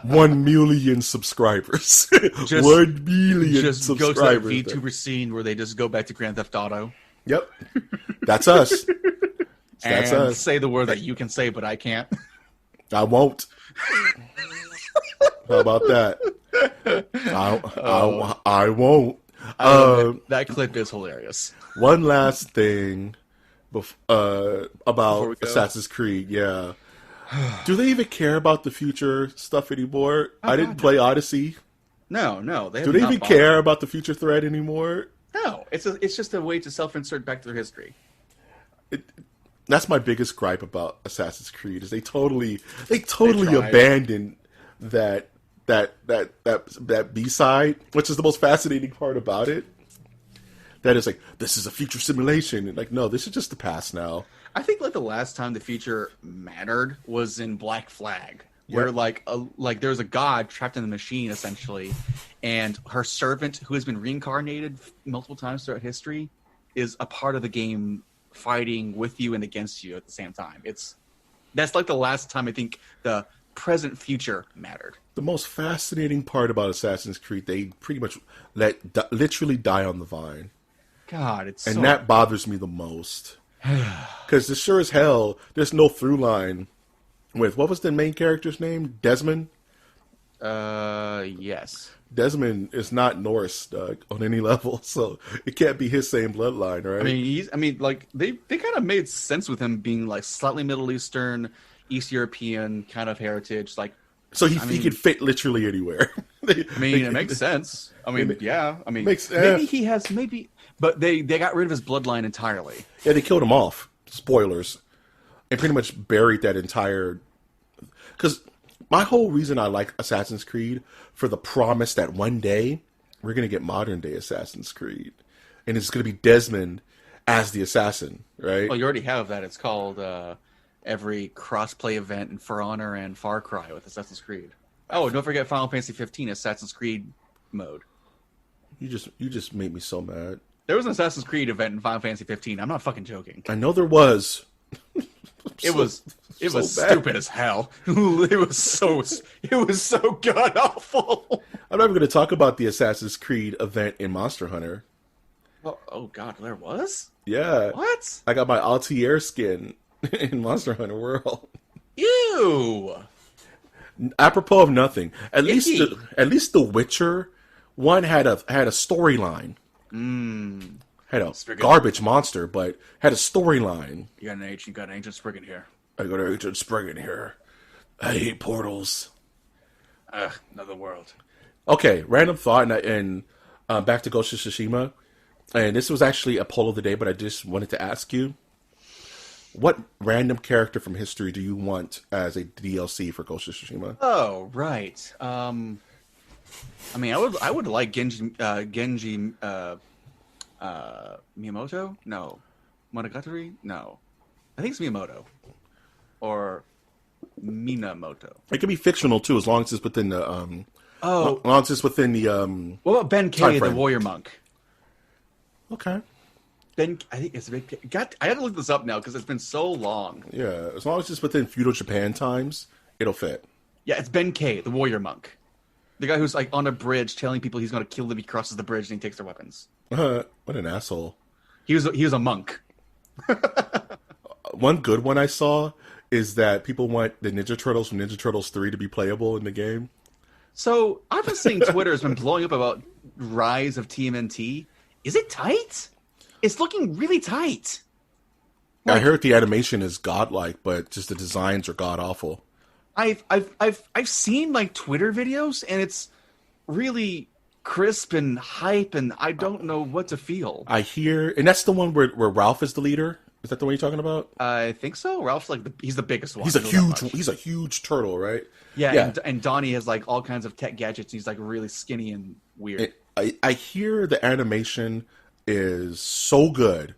1 million subscribers. 1 million subscribers. Go to that VTuber scene where they just go back to Grand Theft Auto. Yep. That's us. That's us. Say the word that you can say, but I can't. I won't. How about that? I won't. That clip is hilarious. One last thing about Assassin's Creed. Yeah. Do they even care about the future stuff anymore? I didn't play Odyssey. No. Do they even care about the future thread anymore? No. It's just a way to self-insert back to their history. That's my biggest gripe about Assassin's Creed is they totally abandoned that B-side, which is the most fascinating part about it. That is like, this is a future simulation. And like, no, this is just the past now. I think the last time the future mattered was in Black Flag, where there's a god trapped in the machine essentially, and her servant, who has been reincarnated multiple times throughout history, is a part of the game, fighting with you and against you at the same time. That's the last time I think the present future mattered. The most fascinating part about Assassin's Creed, they pretty much literally die on the vine. God, that bothers me the most. Because sure as hell, there's no through line with, what was the main character's name? Desmond? Yes. Desmond is not Norse, Doug, on any level, so it can't be his same bloodline, right? They kind of made sense with him being slightly Middle Eastern, East European kind of heritage, So he could fit literally anywhere. It makes sense. Makes, maybe he has, but they got rid of his bloodline entirely. Yeah, they killed him off. Spoilers. And pretty much buried that entire... Because my whole reason I like Assassin's Creed, for the promise that one day we're going to get modern day Assassin's Creed. and it's going to be Desmond as the assassin, right? Well, you already have that. It's called every crossplay event in For Honor and Far Cry with Assassin's Creed. Oh, and don't forget Final Fantasy 15 Assassin's Creed mode. You just made me so mad. There was an Assassin's Creed event in Final Fantasy 15. I'm not fucking joking. I know there was. It was stupid as hell. It was so god awful. I'm not even going to talk about the Assassin's Creed event in Monster Hunter. Well, oh god, there was? Yeah. What? I got my Altair skin in Monster Hunter World. Ew. Apropos of nothing, at least The Witcher one had a storyline. Had a Spriggan. garbage monster, but had a storyline. You got an ancient Spriggan here. I got an ancient Spriggan here. I hate portals. Another world. Okay, random thought, and back to Ghost of Tsushima. And this was actually a poll of the day, but I just wanted to ask you, what random character from history do you want as a DLC for Ghost of Tsushima? Oh, right. I mean, I would like Genji Miyamoto? No. Monogatari? No. I think it's Miyamoto. Or Minamoto. It can be fictional too, as long as it's within the as long as it's within the What about Ben K, the warrior monk? Okay. I think it's a big. I have to look this up now because it's been so long. Yeah, as long as it's within feudal Japan times, it'll fit. Yeah, it's Ben K, the warrior monk. The guy who's like on a bridge telling people he's going to kill them if he crosses the bridge and he takes their weapons. What an asshole. He was a monk. One good one I saw is that people want the Ninja Turtles from Ninja Turtles 3 to be playable in the game. So I've been seeing Twitter has been blowing up about Rise of TMNT. Is it tight? It's looking really tight. I heard the animation is godlike, but just the designs are god awful. I've seen like Twitter videos and it's really crisp and hype, and I don't know what to feel. I hear, and that's the one where Ralph is the leader. Is that the one you're talking about? I think so. Ralph's like he's the biggest one. He's a huge turtle, right? Yeah. And Donnie has like all kinds of tech gadgets. He's like really skinny and weird. I hear the animation is so good,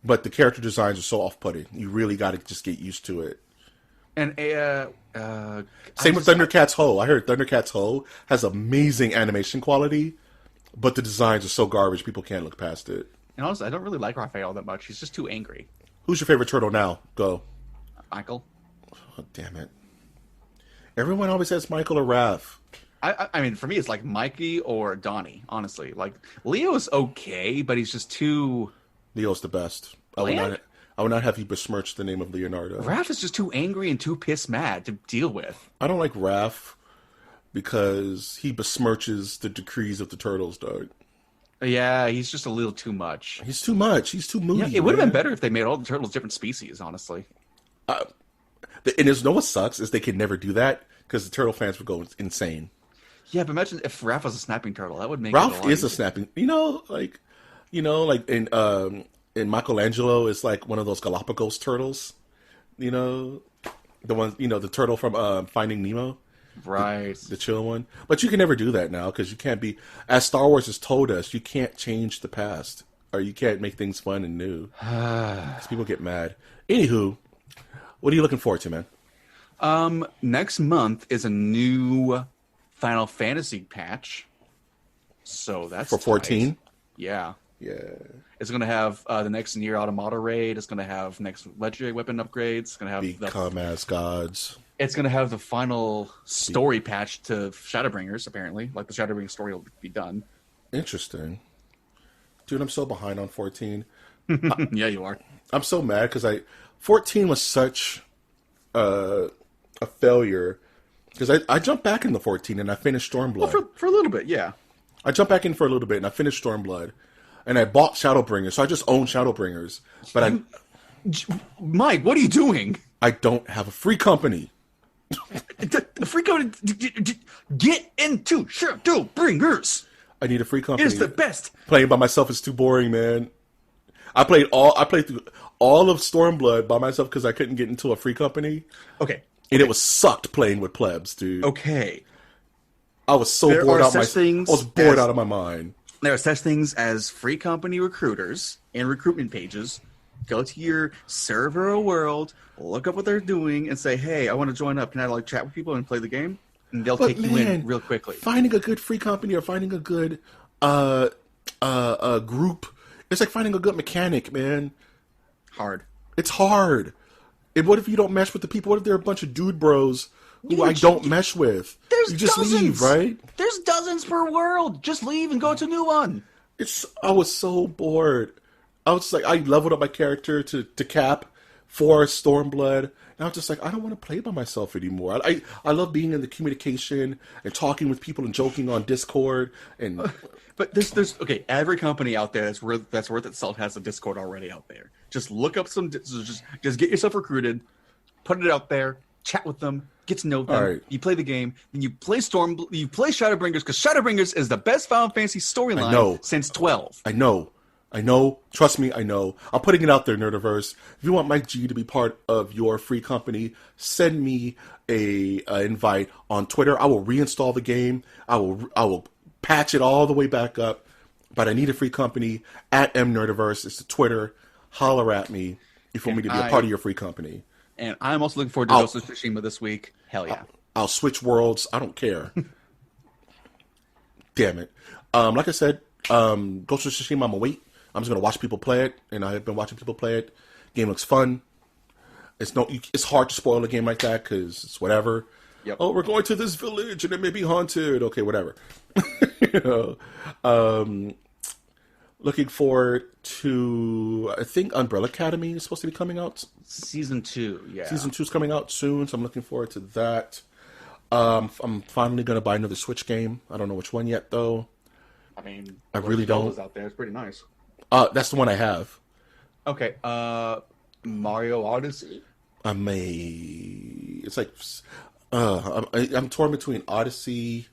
but the character designs are so off-putting. You really got to just get used to it. And same with Thundercats Ho. I heard Thundercats Ho has amazing animation quality, but the designs are so garbage people can't look past it. And honestly, I don't really like Raphael that much. He's just too angry. Who's your favorite turtle now? Go. Michael. Oh, damn it. Everyone always says Michael or Raph. I mean, for me, it's like Mikey or Donnie, honestly. Like, Leo's okay, but he's just too... Leo's the best. I would not have you besmirch the name of Leonardo. Raph is just too angry and too pissed mad to deal with. I don't like Raph because he besmirches the decrees of the turtles, dog. Yeah, he's just a little too much. He's too much. He's too moody. Yeah, it would have been better if they made all the turtles different species, honestly. And there's what sucks is they could never do that because the turtle fans would go insane. Yeah, but imagine if Raph was a snapping turtle. That would make Ralph is a snapping. Like in Michelangelo is like one of those Galapagos turtles. The one, the turtle from Finding Nemo. Right. The chill one. But you can never do that now because you can't be, as Star Wars has told us, you can't change the past. Or you can't make things fun and new. Because people get mad. Anywho, what are you looking forward to, man? Next month is a new Final Fantasy patch. So that's for 14? tight. Yeah. Yeah. It's going to have the next Nier Automata raid. It's going to have next legendary weapon upgrades. It's going to have Become as gods. It's going to have the final story patch to Shadowbringers, apparently. Like, the Shadowbringers story will be done. Interesting. Dude, I'm so behind on 14. Yeah, you are. I'm so mad because 14 was such a failure. Because I jumped back into 14 and I finished Stormblood. Well, for a little bit, yeah. I jumped back in for a little bit and I finished Stormblood. And I bought Shadowbringers, so I just own Shadowbringers. But Mike, what are you doing? I don't have a free company. The free company, get into Shadowbringers. I need a free company. It is the best. Playing by myself is too boring, man. I played through all of Stormblood by myself because I couldn't get into a free company. Okay. And it was sucked playing with plebs, dude. Okay. I was so bored out of my mind. There are such things as free company recruiters and recruitment pages. Go to your server or world, look up what they're doing, and say, "Hey, I want to join up. Can I like chat with people and play the game?" And they'll take you in real quickly. Finding a good free company or finding a good group, it's like finding a good mechanic, man. Hard. It's hard. And what if you don't mesh with the people? What if they're a bunch of dude bros who I don't mesh with? You just dozens. leave, right? There's dozens per world. Just leave and go to a new one. I was so bored. I was like, I leveled up my character to Cap for Stormblood. And I was just like, I don't want to play by myself anymore. I love being in the communication and talking with people and joking on Discord. And But there's okay. Every company out there that's worth its salt has a Discord already out there. Just look up just get yourself recruited, put it out there, chat with them, get to know them. Right. You play the game, then you play Shadowbringers because Shadowbringers is the best Final Fantasy storyline since 12. I know. Trust me, I know. I'm putting it out there, Nerdiverse. If you want Mike G to be part of your free company, send me a invite on Twitter. I will reinstall the game. I will patch it all the way back up. But I need a free company at mnerdiverse. It's the Twitter. Holler at me if you want me to be a part of your free company. And I'm also looking forward to Ghost of Tsushima this week. Hell yeah. I'll switch worlds. I don't care. Damn it. Like I said, Ghost of Tsushima, I'm going to wait. I'm just going to watch people play it, and I've been watching people play it. Game looks fun. It's hard to spoil a game like that because it's whatever. Yep. Oh, we're going to this village and it may be haunted. Okay, whatever. You know, looking forward to, I think Umbrella Academy is supposed to be coming out. Season 2, yeah. Season 2 is coming out soon, so I'm looking forward to that. I'm finally going to buy another Switch game. I don't know which one yet, though. I mean, I really don't. Zelda's out there. It's pretty nice. That's the one I have. Okay, Mario Odyssey. It's like I'm torn between Odyssey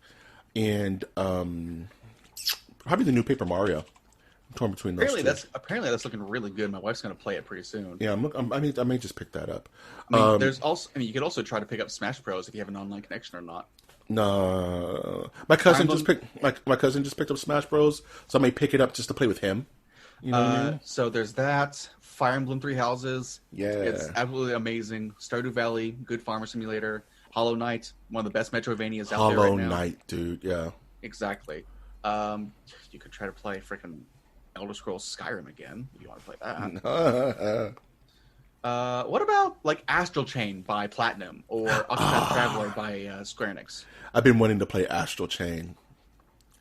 and probably the new Paper Mario. I'm torn between those two. Apparently that's looking really good. My wife's going to play it pretty soon. Yeah, I may just pick that up. You could also try to pick up Smash Bros if you have an online connection or not. No, my cousin just picked up Smash Bros, so I may pick it up just to play with him. You know what I mean? So there's that. Fire Emblem Three Houses. Yeah, it's absolutely amazing. Stardew Valley, good farmer simulator. Hollow Knight, one of the best Metroidvanias out there right now. Hollow Knight, dude. Yeah, exactly. You could try to play freaking Elder Scrolls Skyrim again if you want to play that. What about like Astral Chain by Platinum or Octopath Traveler by Square Enix? I've been wanting to play Astral Chain.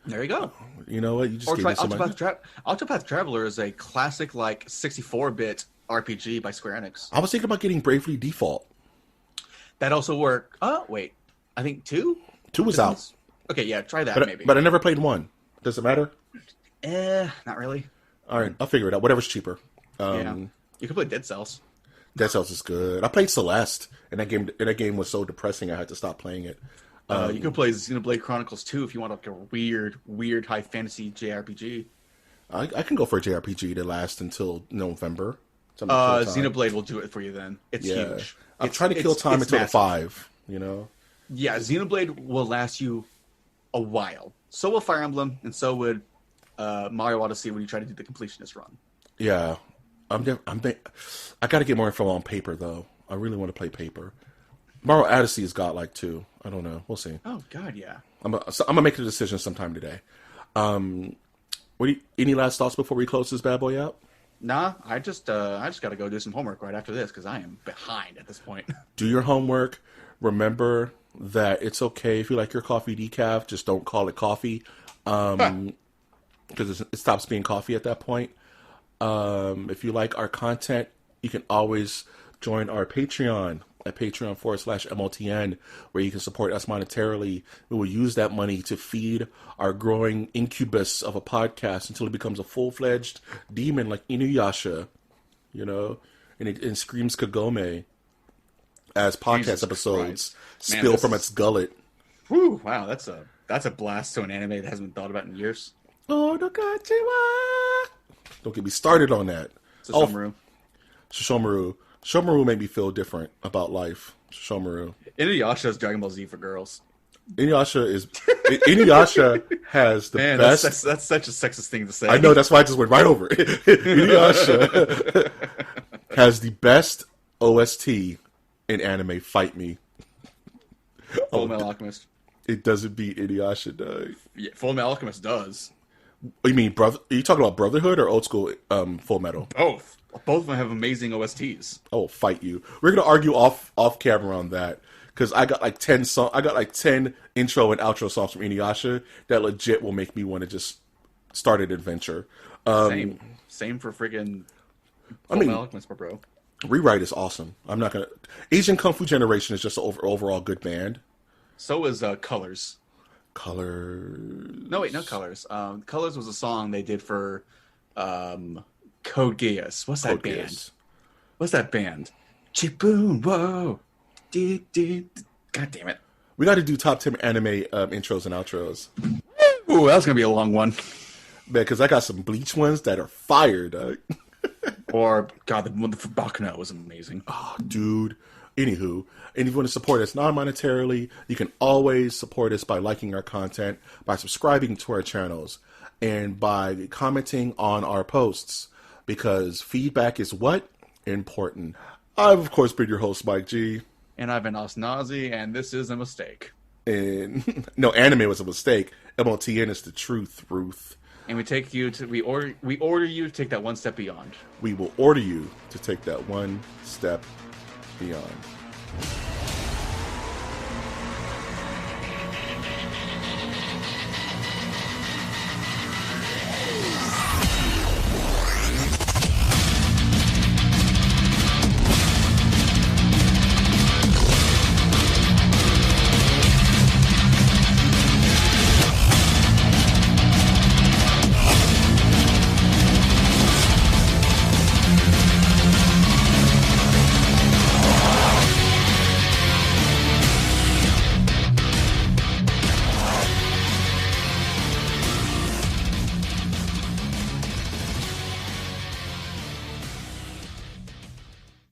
There you go. You know what? You just gave me Octopath Traveler is a classic like 64-bit RPG by Square Enix. I was thinking about getting Bravely Default. That also worked. Oh, wait. I think 2? 2 was out. Okay, yeah, try that maybe. But I never played 1. Does it matter? Not really. All right, I'll figure it out. Whatever's cheaper. Yeah. You can play Dead Cells. Dead Cells is good. I played Celeste, and that game was so depressing I had to stop playing it. You can play Xenoblade Chronicles 2 if you want like a weird high fantasy JRPG. I can go for a JRPG to last until November. Xenoblade will do it for you then. It's huge. I'm trying to kill time until the 5, you know? Yeah, Xenoblade will last you a while. So will Fire Emblem, and so would Mario Odyssey when you try to do the completionist run. Yeah. I got to get more info on paper, though. I really want to play paper. Mario Odyssey is godlike, too. I don't know. We'll see. Oh, God, yeah. I'm gonna make the decision sometime today. Any last thoughts before we close this bad boy out? Nah, I just got to go do some homework right after this because I am behind at this point. Do your homework. Remember that it's okay if you like your coffee decaf. Just don't call it coffee, because it stops being coffee at that point. If you like our content, you can always join our Patreon at patreon.com/MOTN, where you can support us monetarily. We will use that money to feed our growing incubus of a podcast until it becomes a full-fledged demon like Inuyasha, you know, and it screams Kagome as podcast episodes spill from its gullet. Whew, wow, that's a blast to an anime that hasn't been thought about in years. Oh, don't get me started on that. Shishomaru. Shomaru made me feel different about life. Shomaru. Inuyasha is Dragon Ball Z for girls. Inuyasha has the best. That's such a sexist thing to say. I know, that's why I just went right over it. Inuyasha has the best OST in anime. Fight me. Full Metal Alchemist. It doesn't beat Inuyasha, dog. Yeah, Full Metal Alchemist does. You mean brother? Are you talking about Brotherhood or old school Full Metal? Both. Both of them have amazing OSTs. Oh, fight you. We're gonna argue off camera on that because I got like 10 intro and outro songs from Inuyasha that legit will make me want to just start an adventure. Same for friggin' Full Metal Alchemist, bro. Rewrite is awesome. I'm not gonna. Asian Kung Fu Generation is just an overall good band. So is Colors. Colors. No, wait, not Colors. Colors was a song they did for Code Geass. What's that band? Geass. What's that band? Chiboom, whoa. God damn it. We got to do top 10 anime intros and outros. Ooh, that's going to be a long one. Man, because I got some Bleach ones that are fire, dog. Or, God, the one for Baccano was amazing. Oh, dude. Anywho, and if you want to support us non-monetarily, you can always support us by liking our content, by subscribing to our channels, and by commenting on our posts, because feedback is what? Important. I've, of course, been your host, Mike G. And I've been Osnazi, and this is a mistake. And, no, anime was a mistake. MOTN is the truth, Ruth. And we order you to take that one step beyond. We will order you to take that one step beyond.